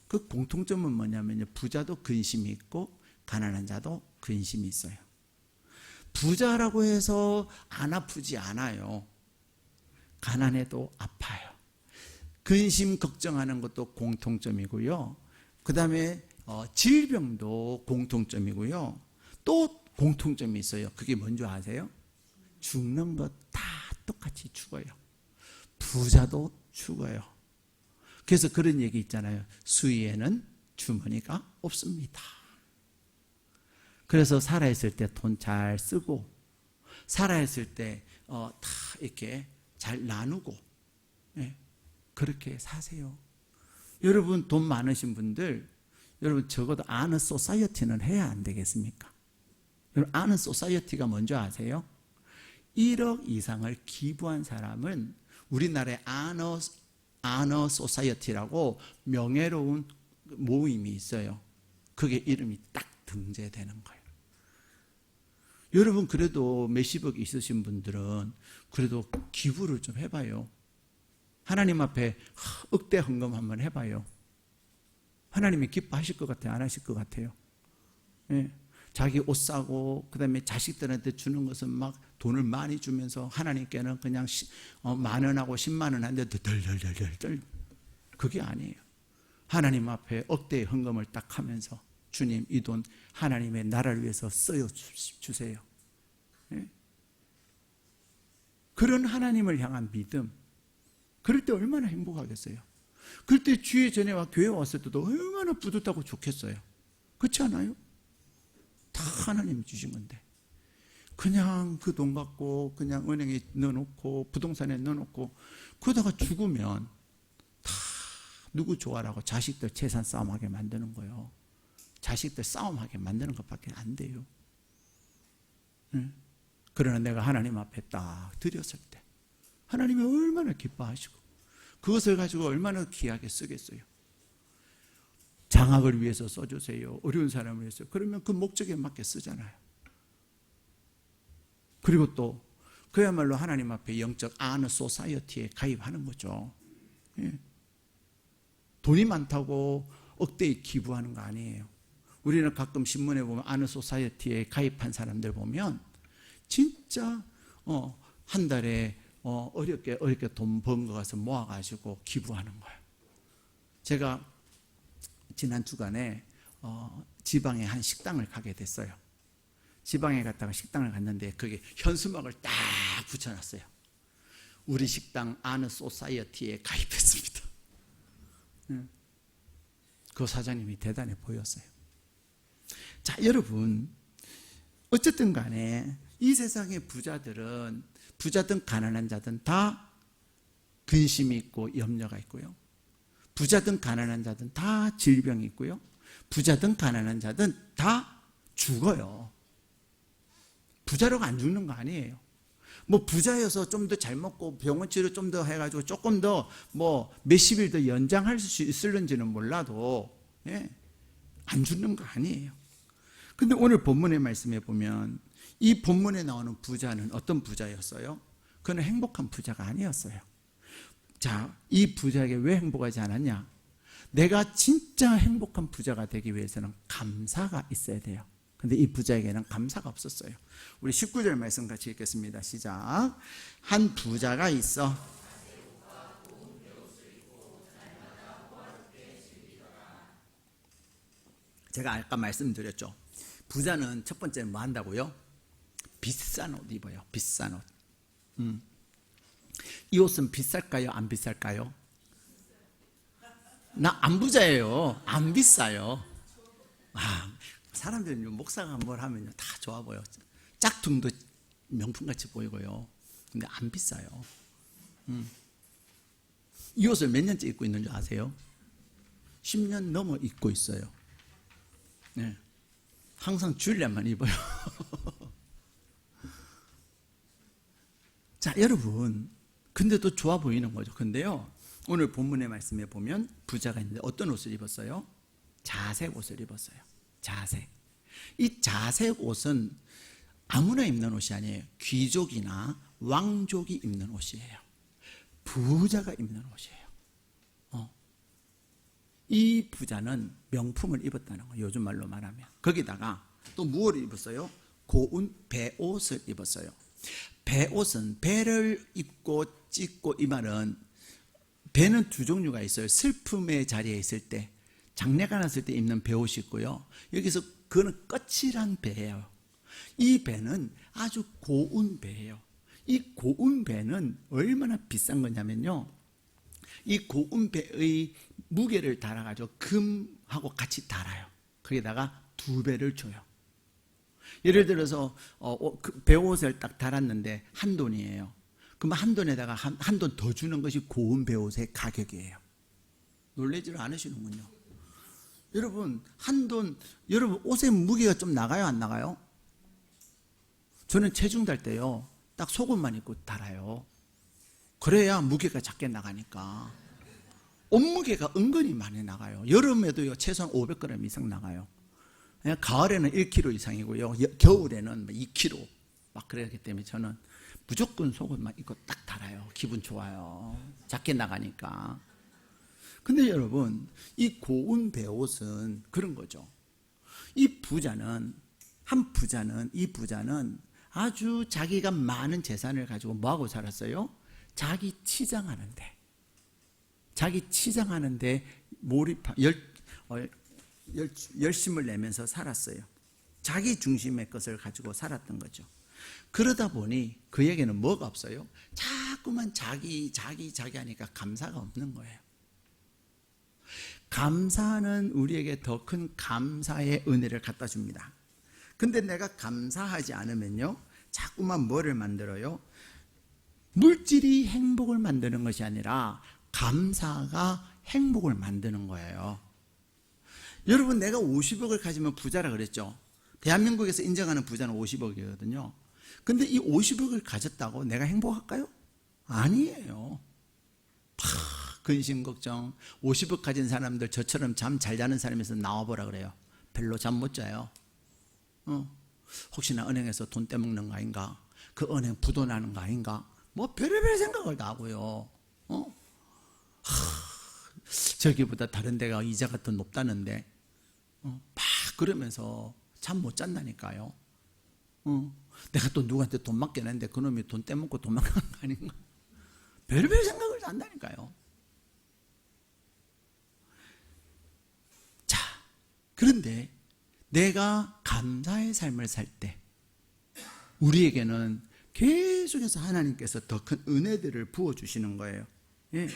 그 공통점은 뭐냐면요. 부자도 근심이 있고 가난한 자도 근심이 있어요. 부자라고 해서 안 아프지 않아요. 가난해도 아파요. 근심 걱정하는 것도 공통점이고요. 그 다음에 질병도 공통점이고요. 또 공통점이 있어요. 그게 뭔지 아세요? 죽는 것 다 똑같이 죽어요. 부자도 죽어요. 그래서 그런 얘기 있잖아요. 수위에는 주머니가 없습니다. 그래서 살아있을 때 돈 잘 쓰고 살아있을 때 다 이렇게 잘 나누고 그렇게 사세요. 여러분 돈 많으신 분들 여러분 적어도 아너 소사이어티는 해야 안 되겠습니까? 여러분 아너 소사이어티가 뭔지 아세요? 1억 이상을 기부한 사람은 우리나라의 아너 소사이어티라고 명예로운 모임이 있어요. 그게 이름이 딱 등재되는 거예요. 여러분 그래도 몇십억 있으신 분들은 그래도 기부를 좀 해봐요. 하나님 앞에 억대 헌금 한번 해봐요. 하나님이 기뻐하실 것 같아요? 안 하실 것 같아요? 예. 자기 옷 사고 그 다음에 자식들한테 주는 것은 막 돈을 많이 주면서 하나님께는 그냥 10,000원하고 10만 원 한데 덜덜덜덜덜 그게 아니에요. 하나님 앞에 억대의 헌금을 딱 하면서 주님 이 돈 하나님의 나라를 위해서 써요 주세요. 예? 그런 하나님을 향한 믿음 그럴 때 얼마나 행복하겠어요. 그럴 때 주의 전에와 교회 왔을 때도 얼마나 뿌듯하고 좋겠어요. 그렇지 않아요? 다 하나님이 주신 건데 그냥 그 돈 갖고 그냥 은행에 넣어놓고 부동산에 넣어놓고 그러다가 죽으면 다 누구 좋아라고 자식들 재산 싸움하게 만드는 거예요. 자식들 싸움하게 만드는 것밖에 안 돼요. 응? 그러나 내가 하나님 앞에 딱 드렸을 때 하나님이 얼마나 기뻐하시고 그것을 가지고 얼마나 귀하게 쓰겠어요. 장학을 위해서 써주세요. 어려운 사람을 위해서. 그러면 그 목적에 맞게 쓰잖아요. 그리고 또 그야말로 하나님 앞에 영적 아너 소사이어티에 가입하는 거죠. 예. 돈이 많다고 억대히 기부하는 거 아니에요. 우리는 가끔 신문에 보면 아너 소사이어티에 가입한 사람들 보면 진짜 한 달에 어렵게 돈 번 거 가서 모아가지고 기부하는 거예요. 제가 지난 주간에 지방에 한 식당을 가게 됐어요. 지방에 갔다가 식당을 갔는데 거기에 현수막을 딱 붙여놨어요. 우리 식당 아너 소사이어티에 가입했습니다. 그 사장님이 대단해 보였어요. 자, 여러분, 어쨌든 간에 이 세상의 부자들은, 부자든 가난한 자든 다 근심이 있고 염려가 있고요. 부자든 가난한 자든 다 질병이 있고요. 부자든 가난한 자든 다 죽어요. 부자로가 안 죽는 거 아니에요. 뭐 부자여서 좀 더 잘 먹고 병원 치료 좀 더 해가지고 조금 더 뭐 몇십 일 더 연장할 수 있을는지는 몰라도, 예, 안 죽는 거 아니에요. 근데 오늘 본문의 말씀에 보면 이 본문에 나오는 부자는 어떤 부자였어요? 그는 행복한 부자가 아니었어요. 자, 이 부자에게 왜 행복하지 않았냐? 내가 진짜 행복한 부자가 되기 위해서는 감사가 있어야 돼요. 근데 이 부자에게는 감사가 없었어요. 우리 19절 말씀 같이 읽겠습니다. 시작. 한 부자가 있어 제가 아까 말씀드렸죠. 부자는 첫 번째는 뭐 한다고요? 비싼 옷 입어요. 비싼 옷. 이 옷은 비쌀까요? 안 비쌀까요? 나 안 부자예요. 안 비싸요. 사람들은 목사가 뭘 하면 다 좋아 보여. 짝퉁도 명품같이 보이고요. 근데 안 비싸요. 이 옷을 몇 년째 입고 있는 줄 아세요? 10년 넘어 입고 있어요. 네. 항상 주일날만 입어요. 자, 여러분, 근데도 좋아 보이는 거죠. 근데요, 오늘 본문의 말씀에 보면 부자가 있는데 어떤 옷을 입었어요? 자색 옷을 입었어요. 자색. 이 자색 옷은 아무나 입는 옷이 아니에요. 귀족이나 왕족이 입는 옷이에요. 부자가 입는 옷이에요. 이 부자는 명품을 입었다는 거예요. 요즘 말로 말하면. 거기다가 또 무엇을 입었어요? 고운 배옷을 입었어요. 배옷은 배를 입고 찢고, 이 말은 배는 두 종류가 있어요. 슬픔의 자리에 있을 때, 장례가 났을 때 입는 배옷이 있고요. 여기서 그거는 거칠한 배예요. 이 배는 아주 고운 배예요. 이 고운 배는 얼마나 비싼 거냐면요, 이 고운 배의 무게를 달아가지고 금하고 같이 달아요. 거기다가 2배를 줘요. 예를 들어서 그 배옷을 딱 달았는데 한 돈이에요. 그럼 한 돈에다가 한 돈 더 주는 것이 고운 배옷의 가격이에요. 놀라지를 않으시는군요. 여러분, 여러분 옷의 무게가 좀 나가요, 안 나가요? 저는 체중 달 때요, 딱 속옷만 입고 달아요. 그래야 무게가 작게 나가니까. 옷무게가 은근히 많이 나가요. 여름에도요, 최소한 500g 이상 나가요. 가을에는 1kg 이상이고요, 겨울에는 2kg 막 그러기 때문에 저는 무조건 속옷만 입고 딱 달아요. 기분 좋아요. 작게 나가니까. 근데 여러분, 이 고운 배옷은 그런 거죠. 이 부자는 아주 자기가 많은 재산을 가지고 뭐하고 살았어요? 자기 치장하는데 열심을 내면서 살았어요. 자기 중심의 것을 가지고 살았던 거죠. 그러다 보니 그에게는 뭐가 없어요? 자꾸만 자기 하니까 감사가 없는 거예요. 감사는 우리에게 더 큰 감사의 은혜를 갖다 줍니다. 근데 내가 감사하지 않으면요, 자꾸만 뭐를 만들어요? 물질이 행복을 만드는 것이 아니라 감사가 행복을 만드는 거예요. 여러분, 내가 50억을 가지면 부자라 그랬죠. 대한민국에서 인정하는 부자는 50억이거든요. 근데 이 50억을 가졌다고 내가 행복할까요? 아니에요. 근심 걱정. 50억 가진 사람들, 저처럼 잠 잘 자는 사람에서 나와보라 그래요. 별로 잠 못 자요. 혹시나 은행에서 돈 떼먹는 거 아닌가? 그 은행 부도 나는 거 아닌가? 뭐 별의별 생각을 다 하고요. 저기보다 다른 데가 이자가 더 높다는데 막 그러면서 잠 못 잔다니까요. 내가 또 누구한테 돈 맡겼는데 그놈이 돈 떼먹고 도망간 거 아닌가? 별의별 생각을 다 한다니까요. 자, 그런데 내가 감사의 삶을 살 때 우리에게는 계속해서 하나님께서 더 큰 은혜들을 부어주시는 거예요. 예.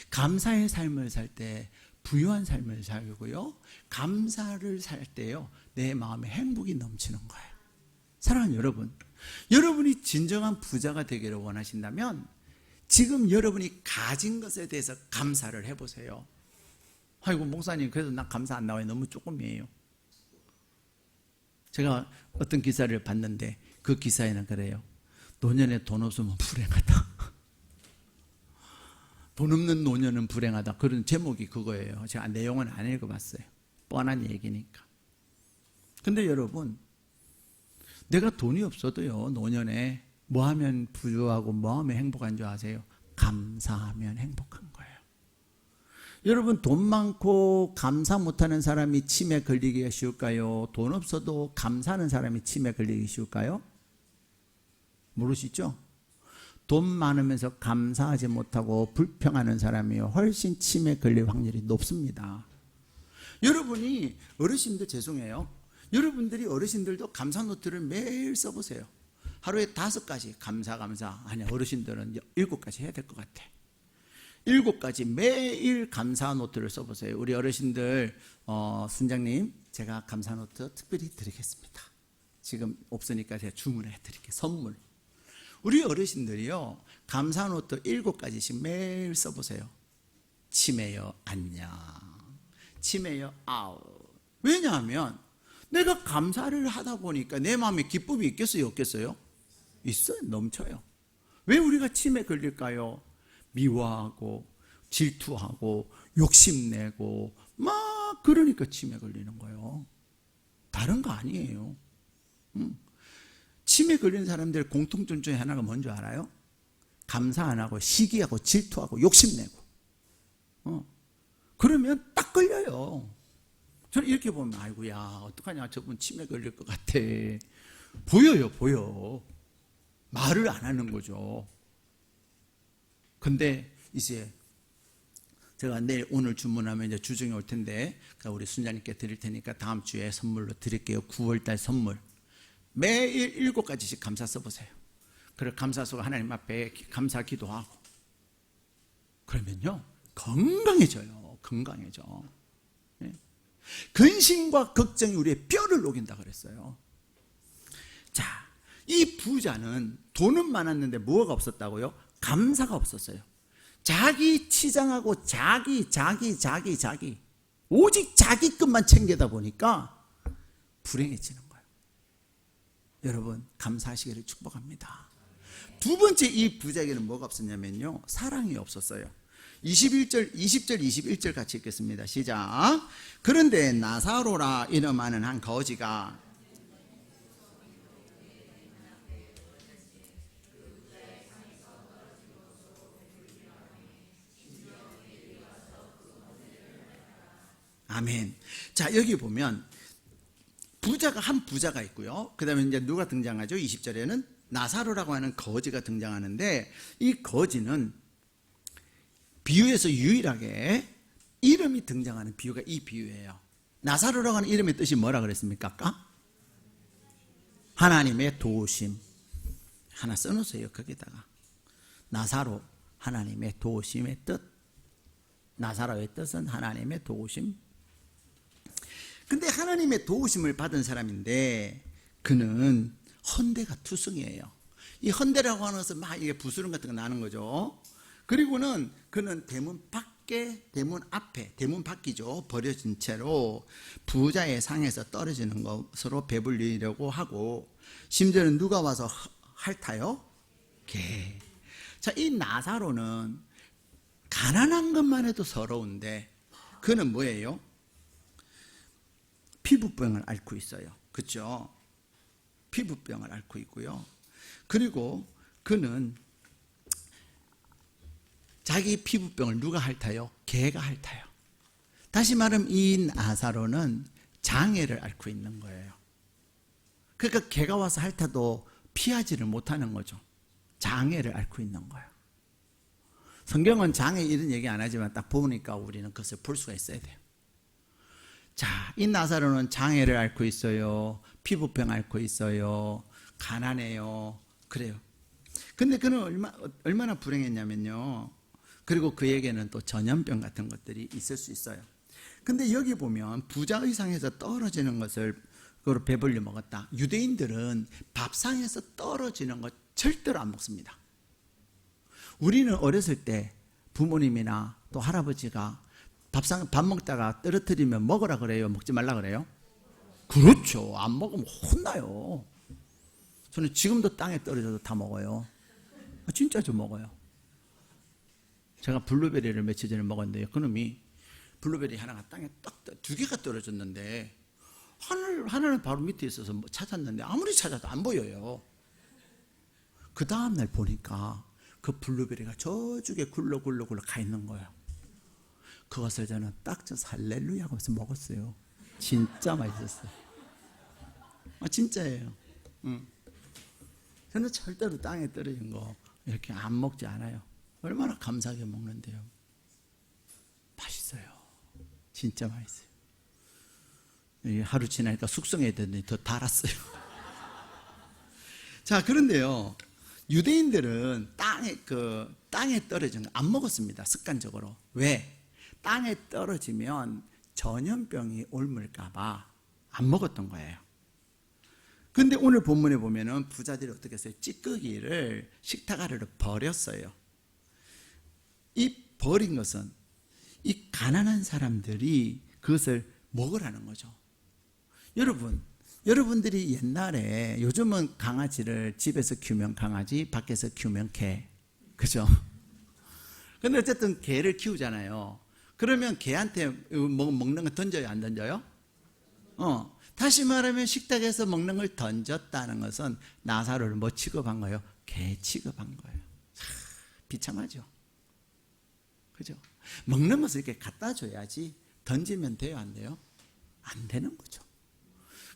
감사의 삶을 살 때 부유한 삶을 살고요, 감사를 살 때요, 내 마음에 행복이 넘치는 거예요. 사랑하는 여러분, 여러분이 진정한 부자가 되기를 원하신다면 지금 여러분이 가진 것에 대해서 감사를 해보세요. 아이고 목사님, 그래도 나 감사 안 나와요. 너무 조금이에요. 제가 어떤 기사를 봤는데 그 기사에는 그래요. 노년에 돈 없으면 불행하다. 돈 없는 노년은 불행하다. 그런 제목이 그거예요. 제가 내용은 안 읽어봤어요. 뻔한 얘기니까. 근데 여러분, 내가 돈이 없어도요, 노년에 뭐 하면 부유하고 뭐 하면 행복한 줄 아세요? 감사하면 행복한 거예요. 여러분, 돈 많고 감사 못하는 사람이 치매 걸리기가 쉬울까요? 돈 없어도 감사하는 사람이 치매 걸리기 쉬울까요? 모르시죠? 돈 많으면서 감사하지 못하고 불평하는 사람이 훨씬 치매 걸릴 확률이 높습니다. 여러분이 어르신들, 죄송해요, 여러분들이 어르신들도 감사 노트를 매일 써보세요. 하루에 5가지 감사. 아니, 어르신들은 7가지 해야 될 것 같아. 7가지 매일 감사 노트를 써보세요. 우리 어르신들, 순장님, 제가 감사 노트 특별히 드리겠습니다. 지금 없으니까 제가 주문해 드릴게요. 선물. 우리 어르신들이요, 감사 노트 7가지씩 매일 써보세요. 치매요, 안녕. 치매요, 아우. 왜냐하면 내가 감사를 하다 보니까 내 마음에 기쁨이 있겠어요, 없겠어요? 있어요, 넘쳐요. 왜 우리가 치매 걸릴까요? 미워하고 질투하고 욕심내고 막 그러니까 치매 걸리는 거예요. 다른 거 아니에요. 치매 걸린 사람들 공통점 중에 하나가 뭔지 알아요? 감사 안 하고 시기하고 질투하고 욕심내고. 그러면 딱 걸려요. 저는 이렇게 보면 아이고야 어떡하냐, 저분 치매 걸릴 것 같아. 보여요, 보여. 말을 안 하는 거죠. 근데 이제 제가 오늘 주문하면 이제 주중에 올 텐데 우리 순자님께 드릴 테니까 다음 주에 선물로 드릴게요. 9월달 선물. 매일 7가지씩 감사 써보세요. 그리고 감사 쓰고 하나님 앞에 감사 기도하고 그러면요 건강해져요. 건강해져. 네? 근심과 걱정이 우리의 뼈를 녹인다 그랬어요. 자, 이 부자는 돈은 많았는데 뭐가 없었다고요? 감사가 없었어요. 자기 치장하고 자기 오직 자기 것만 챙기다 보니까 불행해지는 거예요. 여러분, 감사하시기를 축복합니다. 두 번째, 이 부자에게는 뭐가 없었냐면요, 사랑이 없었어요. 20절 21절 같이 읽겠습니다. 시작. 그런데 나사로라 이름하는 한 거지가 아멘. 자, 여기 보면 한 부자가 있고요. 그 다음에 이제 누가 등장하죠? 20절에는 나사로라고 하는 거지가 등장하는데, 이 거지는 비유에서 유일하게 이름이 등장하는 비유가 이 비유예요. 나사로라고 하는 이름의 뜻이 뭐라 그랬습니까? 아까? 하나님의 도우심. 하나 써놓으세요, 거기다가. 나사로, 하나님의 도우심의 뜻. 나사로의 뜻은 하나님의 도우심. 근데 하나님의 도우심을 받은 사람인데 그는 헌대가 투성이에요. 이 헌대라고 하는 것은 막 이게 부스럼 같은 거 나는 거죠. 그리고는 그는 대문 밖에, 대문 앞에, 대문 밖이죠. 버려진 채로 부자의 상에서 떨어지는 것으로 배불리려고 하고, 심지어는 누가 와서 핥아요? 개. 자, 이 나사로는 가난한 것만 해도 서러운데 그는 뭐예요? 피부병을 앓고 있어요. 그렇죠? 피부병을 앓고 있고요. 그리고 그는 자기 피부병을 누가 핥아요? 개가 핥아요. 다시 말하면 이 나사로는 장애를 앓고 있는 거예요. 그러니까 개가 와서 핥아도 피하지를 못하는 거죠. 장애를 앓고 있는 거예요. 성경은 장애 이런 얘기 안 하지만 딱 보니까 우리는 그것을 볼 수가 있어야 돼요. 자, 이 나사로는 장애를 앓고 있어요. 피부병 앓고 있어요. 가난해요. 그래요. 근데 그는 얼마나 불행했냐면요. 그리고 그에게는 또 전염병 같은 것들이 있을 수 있어요. 근데 여기 보면 부자 의상에서 떨어지는 것을 그걸 배불리 먹었다. 유대인들은 밥상에서 떨어지는 것 절대로 안 먹습니다. 우리는 어렸을 때 부모님이나 또 할아버지가 밥 먹다가 떨어뜨리면 먹으라 그래요? 먹지 말라 그래요? 그렇죠. 안 먹으면 혼나요. 저는 지금도 땅에 떨어져도 다 먹어요. 진짜 좀 먹어요. 제가 블루베리를 며칠 전에 먹었는데요. 그놈이 블루베리 하나가 땅에 딱 두 개가 떨어졌는데 하나는 바로 밑에 있어서 찾았는데 아무리 찾아도 안 보여요. 그 다음날 보니까 그 블루베리가 저쪽에 굴러 가 있는 거예요. 그것을 저는 딱 져서 할렐루야 하면서 먹었어요. 진짜 맛있었어요. 진짜예요. 저는 절대로 땅에 떨어진 거 이렇게 안 먹지 않아요. 얼마나 감사하게 먹는데요. 맛있어요. 진짜 맛있어요. 하루 지나니까 숙성해야 되더니 더 달았어요. 자, 그런데요, 유대인들은 땅에 떨어진 거 안 먹었습니다. 습관적으로. 왜? 땅에 떨어지면 전염병이 옮을까봐 안 먹었던 거예요. 근데 오늘 본문에 보면은 부자들이 어떻게 했어요? 찌꺼기를 식탁 아래로 버렸어요. 이 버린 것은 이 가난한 사람들이 그것을 먹으라는 거죠. 여러분들이 옛날에, 요즘은 강아지를 집에서 키우면 강아지, 밖에서 키우면 개, 그죠? 근데 어쨌든 개를 키우잖아요. 그러면 개한테 먹는 거 던져요, 안 던져요? 다시 말하면 식탁에서 먹는 걸 던졌다는 것은 나사로를 뭐 취급한 거예요? 개 취급한 거예요. 비참하죠. 그죠? 먹는 것을 이렇게 갖다 줘야지 던지면 돼요, 안 돼요? 안 되는 거죠.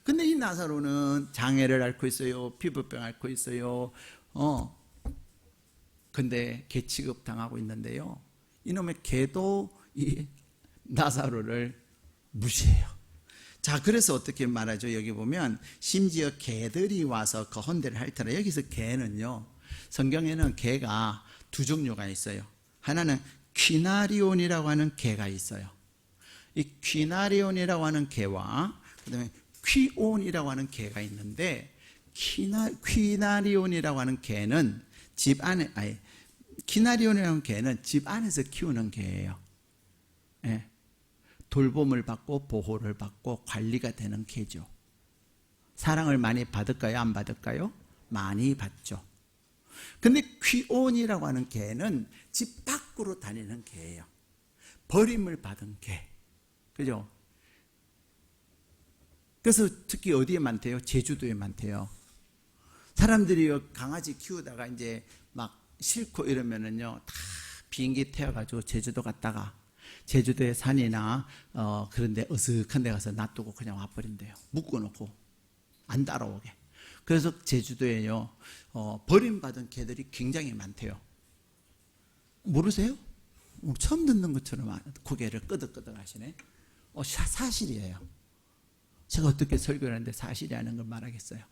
근데 이 나사로는 장애를 앓고 있어요. 피부병 앓고 있어요. 근데 개 취급 당하고 있는데요. 이놈의 개도 이 나사로를 무시해요. 자, 그래서 어떻게 말하죠? 여기 보면 심지어 개들이 와서 그 헌대를 핥더라. 여기서 개는요, 성경에는 개가 두 종류가 있어요. 하나는 퀴나리온이라고 하는 개가 있어요. 이 퀴나리온이라고 하는 개와 그다음에 퀴온이라고 하는 개가 있는데, 퀴나리온이라고 하는 개는 퀴나리온이라고 하는 개는 집 안에서 키우는 개예요. 예. 돌봄을 받고 보호를 받고 관리가 되는 개죠. 사랑을 많이 받을까요? 안 받을까요? 많이 받죠. 근데 퀴온이라고 하는 개는 집 밖으로 다니는 개예요. 버림을 받은 개. 그죠? 그래서 특히 어디에 많대요? 제주도에 많대요. 사람들이 강아지 키우다가 이제 막 싫고 이러면은요, 다 비행기 태워가지고 제주도 갔다가 제주도의 산이나 그런 데 어슥한 데 가서 놔두고 그냥 와버린대요. 묶어놓고 안 따라오게. 그래서 제주도에요, 버림받은 개들이 굉장히 많대요. 모르세요? 처음 듣는 것처럼 고개를 끄덕끄덕 하시네. 사실이에요. 제가 어떻게 설교를 하는데 사실이라는 걸 말하겠어요.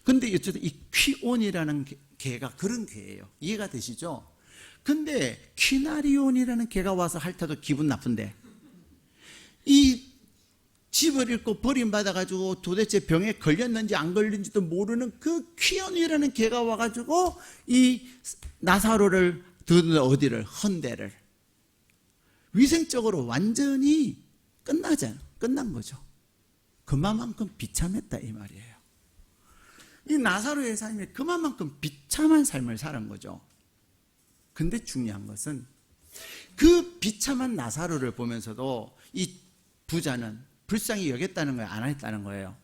근데 어쨌든 이 퀴온이라는 개가 그런 개예요. 이해가 되시죠? 근데 퀴나리온이라는 개가 와서 핥아도 기분 나쁜데, 이 집을 잃고 버림받아가지고 도대체 병에 걸렸는지 안 걸렸는지도 모르는 그 퀴온이라는 개가 와가지고 이 나사로를 어디를, 헌대를 위생적으로 완전히 끝난 거죠. 그만큼 비참했다 이 말이에요. 이 나사로의 삶이 그만큼 비참한 삶을 사는 거죠. 근데 중요한 것은 그 비참한 나사로를 보면서도 이 부자는 불쌍히 여겼다는 거예요, 안 했다는 거예요?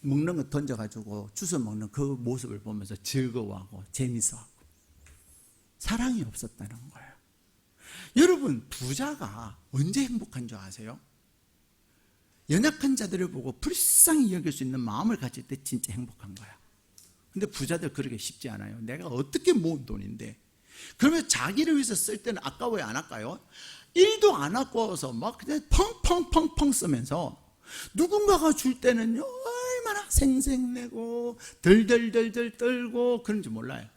먹는 거 던져가지고 주워 먹는 그 모습을 보면서 즐거워하고 재밌어하고 사랑이 없었다는 거예요. 여러분, 부자가 언제 행복한 줄 아세요? 연약한 자들을 보고 불쌍히 여길 수 있는 마음을 가질 때 진짜 행복한 거야. 근데 부자들 그러기 쉽지 않아요. 내가 어떻게 모은 돈인데. 그러면 자기를 위해서 쓸 때는 아까워요, 안 아까워요? 1도 안 아까워서 막 그냥 펑펑펑펑 쓰면서, 누군가가 줄 때는요 얼마나 생색내고 덜덜덜덜 떨고 그런지 몰라요.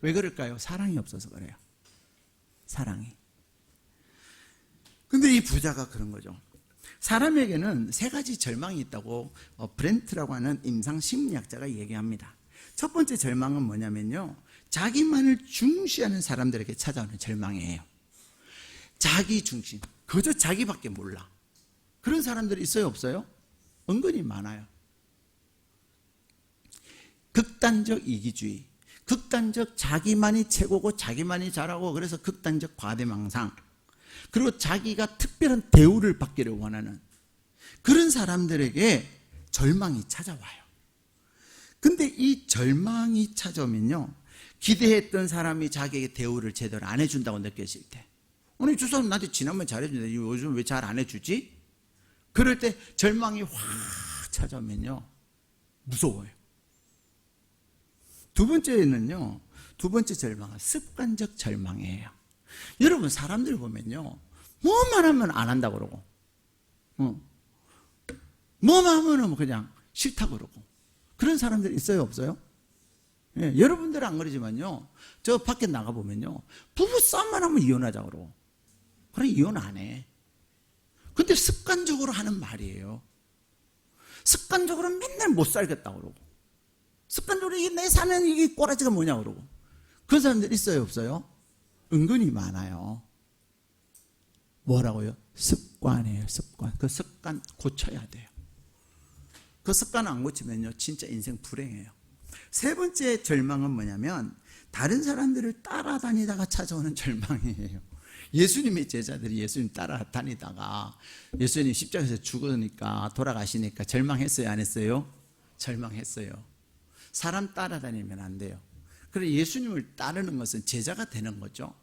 왜 그럴까요? 사랑이 없어서 그래요. 사랑이. 근데 이 부자가 그런 거죠. 사람에게는 세 가지 절망이 있다고 브렌트라고 하는 임상 심리학자가 얘기합니다. 첫 번째 절망은 뭐냐면요, 자기만을 중시하는 사람들에게 찾아오는 절망이에요. 자기 중심, 그저 자기밖에 몰라. 그런 사람들이 있어요, 없어요? 은근히 많아요. 극단적 이기주의, 극단적 자기만이 최고고 자기만이 잘하고, 그래서 극단적 과대망상, 그리고 자기가 특별한 대우를 받기를 원하는 그런 사람들에게 절망이 찾아와요. 근데 이 절망이 찾아오면요, 기대했던 사람이 자기에게 대우를 제대로 안 해준다고 느껴질 때, 아니 저 사람 나한테 지난번에 잘해주는데 요즘 왜 잘 안 해주지? 그럴 때 절망이 확 찾아오면요, 무서워요. 두 번째는요, 두 번째 절망은 습관적 절망이에요. 여러분, 사람들 보면요, 뭐만 하면 안 한다고 그러고, 뭐만 하면 그냥 싫다고 그러고, 그런 사람들 있어요, 없어요? 예, 여러분들은 안 그러지만요, 저 밖에 나가보면요, 부부싸움만 하면 이혼하자고 그러고, 그래, 이혼 안 해. 근데 습관적으로 하는 말이에요. 습관적으로 맨날 못 살겠다고 그러고, 습관적으로 이게 내 사는 이게 꼬라지가 뭐냐고 그러고, 그런 사람들 있어요, 없어요? 은근히 많아요. 뭐라고요? 습관이에요, 습관. 그 습관 고쳐야 돼요. 그 습관 안 고치면요, 진짜 인생 불행해요. 세 번째 절망은 뭐냐면, 다른 사람들을 따라다니다가 찾아오는 절망이에요. 예수님의 제자들이 예수님 따라다니다가 예수님 십자가에서 죽으니까, 돌아가시니까 절망했어요, 안 했어요? 절망했어요. 사람 따라다니면 안 돼요. 그래, 예수님을 따르는 것은 제자가 되는 거죠.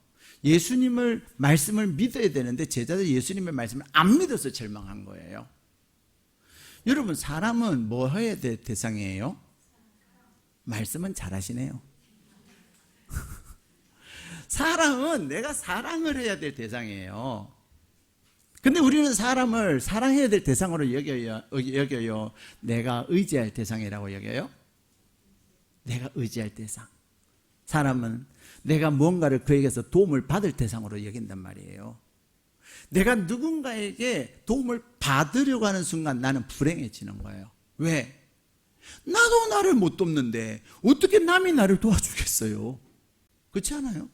예수님을 말씀을 믿어야 되는데 제자들이 예수님의 말씀을 안 믿어서 절망한 거예요. 여러분, 사람은 뭐 해야 될 대상이에요? 말씀은 잘하시네요. 사람은 내가 사랑을 해야 될 대상이에요. 근데 우리는 사람을 사랑해야 될 대상으로 여겨요. 내가 의지할 대상이라고 여겨요. 내가 의지할 대상. 사람은 내가 뭔가를 그에게서 도움을 받을 대상으로 여긴단 말이에요. 내가 누군가에게 도움을 받으려고 하는 순간 나는 불행해지는 거예요. 왜? 나도 나를 못 돕는데 어떻게 남이 나를 도와주겠어요? 그렇지 않아요?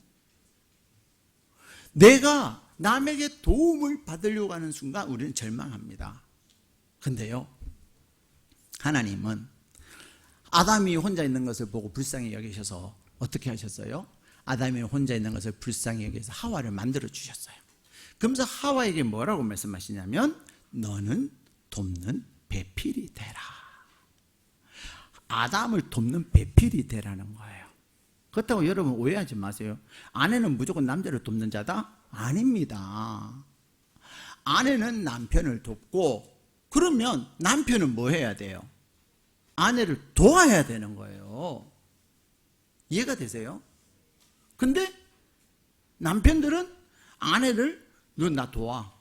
내가 남에게 도움을 받으려고 하는 순간 우리는 절망합니다. 근데요, 하나님은 아담이 혼자 있는 것을 보고 불쌍히 여기셔서 어떻게 하셨어요? 아담이 혼자 있는 것을 불쌍히 여기셔서 하와를 만들어 주셨어요. 그러면서 하와에게 뭐라고 말씀하시냐면, 너는 돕는 배필이 되라. 아담을 돕는 배필이 되라는 거예요. 그렇다고 여러분 오해하지 마세요. 아내는 무조건 남자를 돕는 자다? 아닙니다. 아내는 남편을 돕고, 그러면 남편은 뭐 해야 돼요? 아내를 도와야 되는 거예요. 이해가 되세요? 근데 남편들은 아내를, 너 나 도와.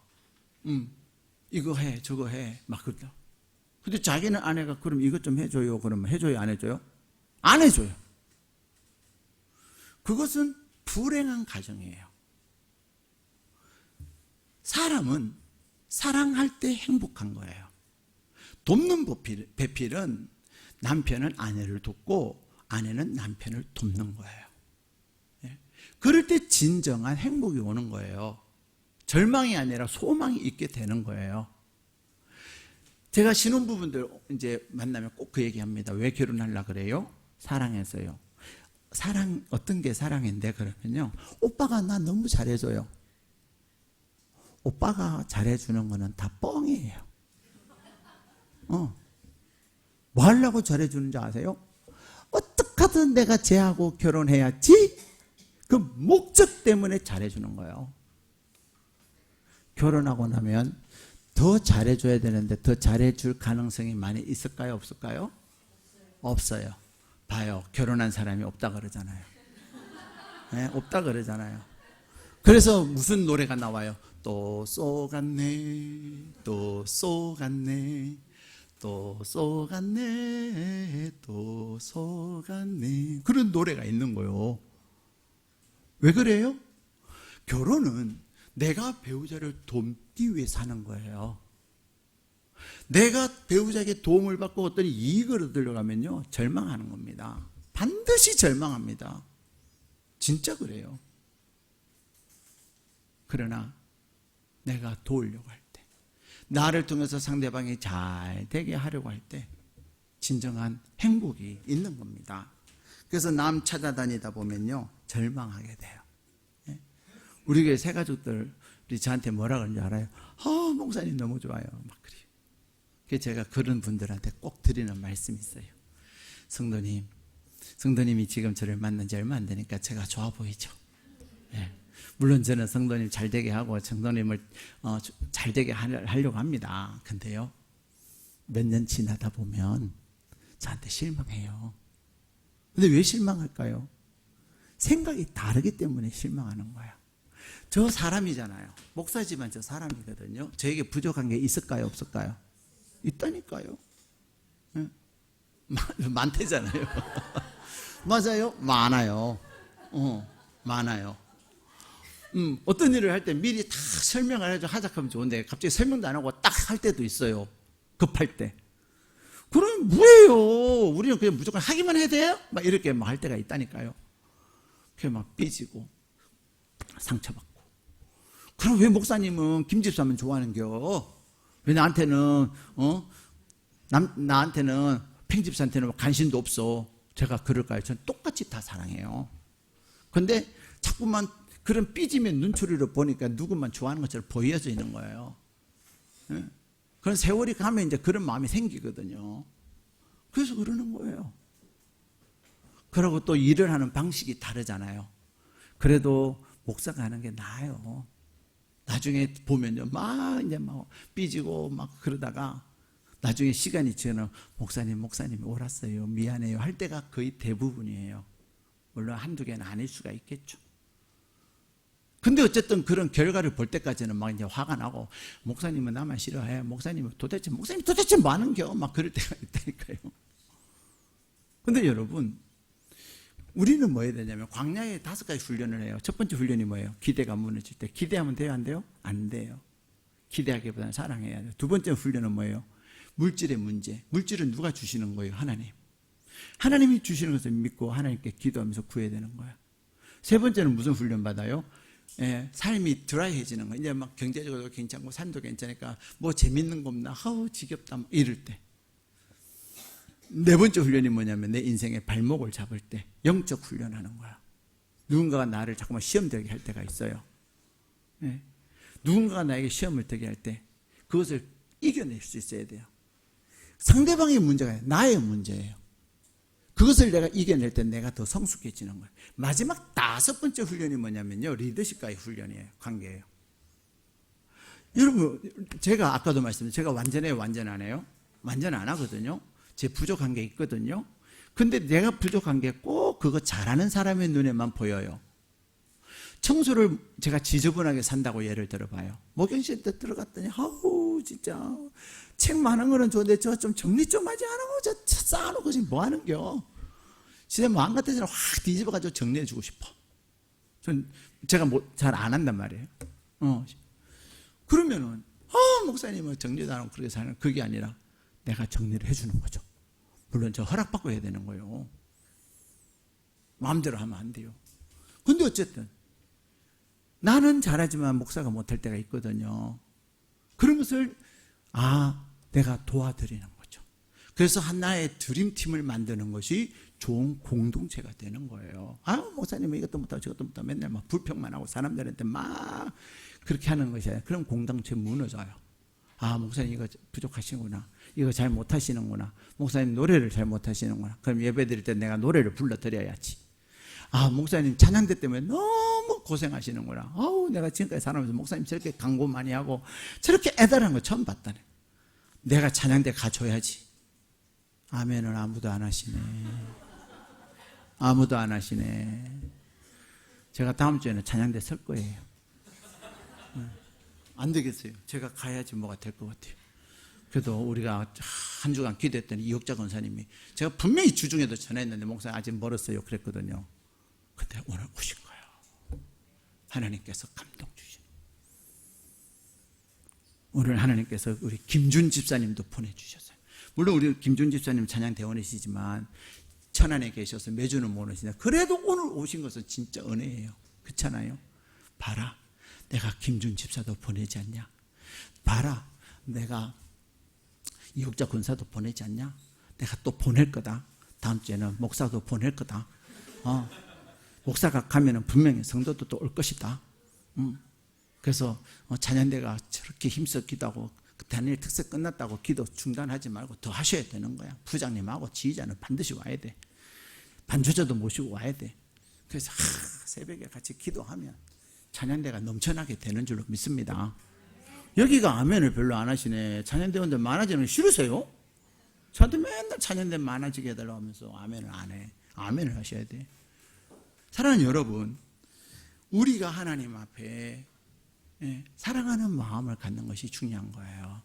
이거 해, 저거 해. 막 그러다. 근데 자기는 아내가 그럼 이것 좀 해줘요. 그러면 해줘요, 안 해줘요? 안 해줘요. 그것은 불행한 가정이에요. 사람은 사랑할 때 행복한 거예요. 돕는 배필은 남편은 아내를 돕고 아내는 남편을 돕는 거예요. 그럴 때 진정한 행복이 오는 거예요. 절망이 아니라 소망이 있게 되는 거예요. 제가 신혼부부들 이제 만나면 꼭 그 얘기합니다. 왜 결혼하려고 그래요? 사랑해서요. 사랑, 어떤 게 사랑인데? 그러면요, 오빠가 나 너무 잘해줘요. 오빠가 잘해주는 거는 다 뻥이에요. 뭐 하려고 잘해주는지 아세요? 어떻게 하든 내가 쟤하고 결혼해야지, 그 목적 때문에 잘해주는 거예요. 결혼하고 나면 더 잘해줘야 되는데 더 잘해줄 가능성이 많이 있을까요, 없을까요? 없어요. 봐요, 결혼한 사람이 없다 그러잖아요. 네, 없다 그러잖아요. 그래서 무슨 노래가 나와요? 또 쏘갔네, 또 쏘갔네, 또 쏘갔네, 또 쏘갔네, 그런 노래가 있는 거예요. 왜 그래요? 결혼은 내가 배우자를 돕기 위해 사는 거예요. 내가 배우자에게 도움을 받고 어떤 이익을 얻으려고 하면요, 절망하는 겁니다. 반드시 절망합니다. 진짜 그래요. 그러나 내가 도우려고 할 때, 나를 통해서 상대방이 잘 되게 하려고 할 때 진정한 행복이 있는 겁니다. 그래서 남 찾아다니다 보면요, 절망하게 돼요. 우리 교회 새 가족들이 저한테 뭐라 그러는지 알아요? 목사님 너무 좋아요. 막 그래요. 그래서 제가 그런 분들한테 꼭 드리는 말씀이 있어요. 성도님이 지금 저를 만난 지 얼마 안 되니까 제가 좋아 보이죠? 예. 물론 저는 성도님 잘 되게 하고 성도님을 잘 되게 하려고 합니다. 근데요, 몇 년 지나다 보면 저한테 실망해요. 근데 왜 실망할까요? 생각이 다르기 때문에 실망하는 거야. 저 사람이잖아요. 목사지만 저 사람이거든요. 저에게 부족한 게 있을까요, 없을까요? 있다니까요. 네? 많대잖아요. 맞아요? 많아요. 많아요. 어떤 일을 할 때 미리 다 설명을 해서 하자하면 좋은데 갑자기 설명도 안 하고 딱 할 때도 있어요. 급할 때. 그럼 뭐예요? 우리는 그냥 무조건 하기만 해야 돼요? 막 이렇게 막 할 때가 있다니까요. 그게 막 삐지고 상처받고. 그럼 왜 목사님은 김집사면 좋아하는겨? 왜 나한테는 나한테는 팽집사한테는 관심도 없어? 제가 그럴까요? 전 똑같이 다 사랑해요. 근데 자꾸만 그런 삐지면 눈초리로 보니까 누구만 좋아하는 것처럼 보여져 있는 거예요. 네? 그런 세월이 가면 이제 그런 마음이 생기거든요. 그래서 그러는 거예요. 그러고 또 일을 하는 방식이 다르잖아요. 그래도 목사가 하는 게 나아요. 나중에 보면요, 이제 삐지고 막 그러다가 나중에 시간이 지나면 목사님이 옳았어요. 미안해요. 할 때가 거의 대부분이에요. 물론 한두 개는 아닐 수가 있겠죠. 근데 어쨌든 그런 결과를 볼 때까지는 막 이제 화가 나고, 목사님은 나만 싫어해. 목사님 도대체 뭐 하는겨? 막 그럴 때가 있다니까요. 근데 여러분, 우리는 뭐 해야 되냐면 광야에 5가지 훈련을 해요. 첫 번째 훈련이 뭐예요? 기대가 무너질 때. 기대하면 돼요? 안 돼요? 안 돼요. 기대하기보다는 사랑해야 돼요. 두 번째 훈련은 뭐예요? 물질의 문제. 물질은 누가 주시는 거예요? 하나님. 하나님이 주시는 것을 믿고 하나님께 기도하면서 구해야 되는 거예요. 세 번째는 무슨 훈련 받아요? 삶이 드라이해지는 거예요. 이제 막 경제적으로 괜찮고 삶도 괜찮으니까 뭐 재밌는 거 없나? 지겹다. 이럴 때. 네 번째 훈련이 뭐냐면 내 인생의 발목을 잡을 때 영적 훈련하는 거야. 누군가가 나를 자꾸만 시험 들게 할 때가 있어요. 누군가가 나에게 시험을 들게 할 때 그것을 이겨낼 수 있어야 돼요. 상대방의 문제가 아니라 나의 문제예요. 그것을 내가 이겨낼 때 내가 더 성숙해지는 거예요. 마지막 5번째 훈련이 뭐냐면요, 리더십과의 훈련이에요. 관계예요. 여러분, 제가 아까도 말씀드렸죠. 제가 완전해요, 완전 안 해요? 완전 안 하거든요. 제 부족한 게 있거든요. 근데 내가 부족한 게 꼭 그거 잘하는 사람의 눈에만 보여요. 청소를 제가 지저분하게 산다고 예를 들어봐요. 목욕실 때 들어갔더니 진짜 책 많은 거는 좋은데 저 좀 정리 좀 하지 않고 저 쌓아놓고 지금 뭐 하는겨? 진짜 마음 같아서는 확 뒤집어가지고 정리해주고 싶어. 제가 잘 안 한단 말이에요. 그러면은 목사님은 정리도 안 하고 그렇게 사는, 그게 아니라 내가 정리를 해주는 거죠. 물론 저 허락받고 해야 되는 거예요. 마음대로 하면 안 돼요. 근데 어쨌든 나는 잘하지만 목사가 못할 때가 있거든요. 그런 것을 내가 도와드리는 거죠. 그래서 하나의 드림팀을 만드는 것이 좋은 공동체가 되는 거예요. 목사님은 이것도 못하고 저것도 못하고 맨날 막 불평만 하고 사람들한테 막 그렇게 하는 것이 아니라, 그럼 공동체 무너져요. 목사님 이거 부족하시구나. 이거 잘 못하시는구나. 목사님 노래를 잘 못하시는구나. 그럼 예배 드릴 때 내가 노래를 불러드려야지. 목사님 찬양대 때문에 너무 고생하시는구나. 내가 지금까지 살아오면서 목사님 저렇게 강고 많이 하고 저렇게 애달한 거 처음 봤다네. 내가 찬양대 가줘야지. 아멘은 아무도 안 하시네. 아무도 안 하시네. 제가 다음 주에는 찬양대 설 거예요. 안 되겠어요. 제가 가야지 뭐가 될 것 같아요. 그래도 우리가 한 주간 기도했더니 이혁자 권사님이, 제가 분명히 주중에도 전화했는데 목사님 아직 멀었어요 그랬거든요. 근데 오늘 오신 거예요. 하나님께서 감동 주신. 오늘 하나님께서 우리 김준 집사님도 보내주셨어요. 물론 우리 김준 집사님 찬양대원이시지만 천안에 계셔서 매주는 못 오시는데 그래도 오늘 오신 것은 진짜 은혜예요. 그렇잖아요. 봐라, 내가 김준 집사도 보내지 않냐. 봐라, 내가 이국자 군사도 보내지 않냐. 내가 또 보낼 거다. 다음 주에는 목사도 보낼 거다. 목사가 가면은 분명히 성도도 또 올 것이다. 그래서 찬양대가 저렇게 힘써 기도하고 단일 특색 끝났다고 기도 중단하지 말고 더 하셔야 되는 거야. 부장님하고 지휘자는 반드시 와야 돼. 반주자도 모시고 와야 돼. 그래서 새벽에 같이 기도하면 찬양대가 넘쳐나게 되는 줄로 믿습니다. 여기가 아멘을 별로 안 하시네. 찬양대원들 많아지는 거 싫으세요? 저한테 맨날 찬양대 많아지게 해달라고 하면서 아멘을 안 해. 아멘을 하셔야 돼. 사랑하는 여러분, 우리가 하나님 앞에 사랑하는 마음을 갖는 것이 중요한 거예요.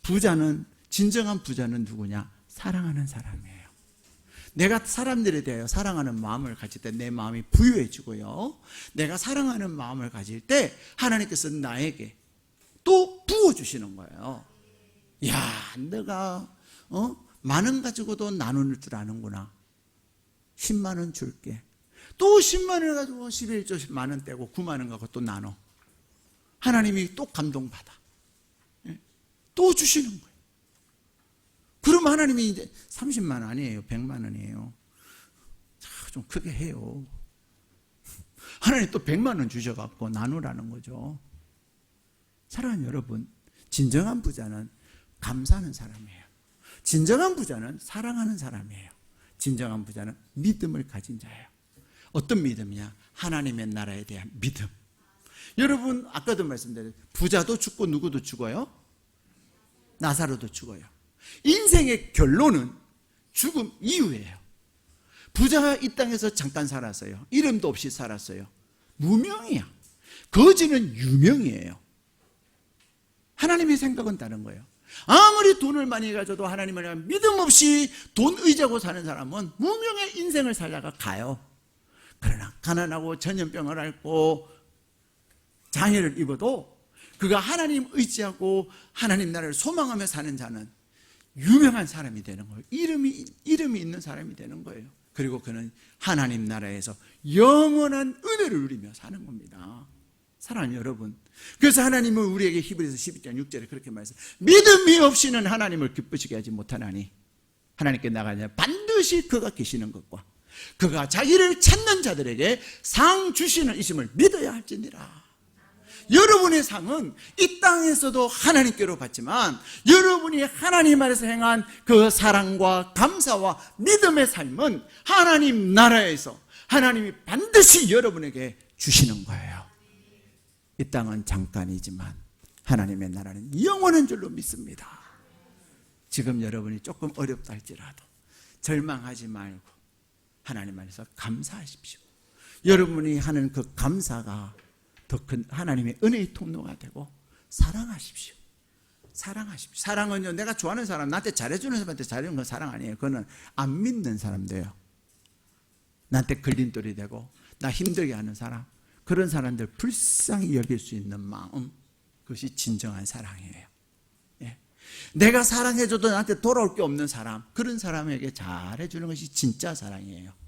부자는, 진정한 부자는 누구냐? 사랑하는 사람이에요. 내가 사람들에 대하여 사랑하는 마음을 가질 때 내 마음이 부유해지고요. 내가 사랑하는 마음을 가질 때 하나님께서 나에게 또 부어주시는 거예요. 야, 너가 만원 가지고도 나눌 줄 아는구나. 10만 원 줄게. 또 10만 원을 가지고 11조 만원 떼고 9만 원 갖고 또 나눠. 하나님이 또 감동받아. 또 주시는 거예요. 그러면 하나님이 이제 30만 원 아니에요. 100만 원이에요. 좀 크게 해요. 하나님 또 100만 원 주셔갖고 나누라는 거죠. 사랑하는 여러분, 진정한 부자는 감사하는 사람이에요. 진정한 부자는 사랑하는 사람이에요. 진정한 부자는 믿음을 가진 자예요. 어떤 믿음이냐? 하나님의 나라에 대한 믿음. 여러분, 아까도 말씀드렸죠. 부자도 죽고 누구도 죽어요? 나사로도 죽어요. 인생의 결론은 죽음 이후예요. 부자가 이 땅에서 잠깐 살았어요. 이름도 없이 살았어요. 무명이야. 거지는 유명이에요. 하나님의 생각은 다른 거예요. 아무리 돈을 많이 가져도 하나님을 향한 믿음 없이 돈 의지하고 사는 사람은 무명의 인생을 살다가 가요. 그러나 가난하고 전염병을 앓고 장애를 입어도 그가 하나님 의지하고 하나님 나라를 소망하며 사는 자는 유명한 사람이 되는 거예요. 이름이 있는 사람이 되는 거예요. 그리고 그는 하나님 나라에서 영원한 은혜를 누리며 사는 겁니다. 사랑하는 여러분, 그래서 하나님은 우리에게 히브리서 12장 6절에 그렇게 말해서 믿음이 없이는 하나님을 기쁘시게 하지 못하나니 하나님께 나가냐 반드시 그가 계시는 것과 그가 자기를 찾는 자들에게 상 주시는 이심을 믿어야 할지니라. 여러분의 상은 이 땅에서도 하나님께로 받지만 여러분이 하나님 안에서 행한 그 사랑과 감사와 믿음의 삶은 하나님 나라에서 하나님이 반드시 여러분에게 주시는 거예요. 이 땅은 잠깐이지만 하나님의 나라는 영원한 줄로 믿습니다. 지금 여러분이 조금 어렵다 할지라도 절망하지 말고 하나님 안에서 감사하십시오. 여러분이 하는 그 감사가 더 큰 하나님의 은혜의 통로가 되고 사랑하십시오. 사랑하십시오. 사랑은요, 내가 좋아하는 사람, 나한테 잘해주는 사람한테 잘해주는 건 사랑 아니에요. 그거는 안 믿는 사람들요. 나한테 걸림돌이 되고 나 힘들게 하는 사람, 그런 사람들 불쌍히 여길 수 있는 마음, 그것이 진정한 사랑이에요. 예. 내가 사랑해줘도 나한테 돌아올 게 없는 사람, 그런 사람에게 잘해주는 것이 진짜 사랑이에요.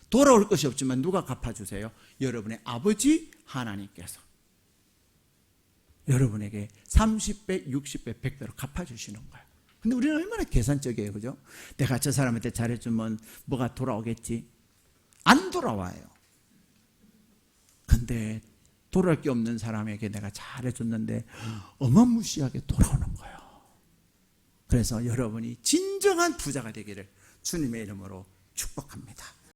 돌아올 것이 없지만 누가 갚아주세요? 여러분의 아버지 하나님께서 여러분에게 30배, 60배, 100배로 갚아주시는 거예요. 근데 우리는 얼마나 계산적이에요, 그죠? 내가 저 사람한테 잘해주면 뭐가 돌아오겠지? 안 돌아와요. 근데 돌아올 게 없는 사람에게 내가 잘해줬는데 어마무시하게 돌아오는 거예요. 그래서 여러분이 진정한 부자가 되기를 주님의 이름으로 축복합니다.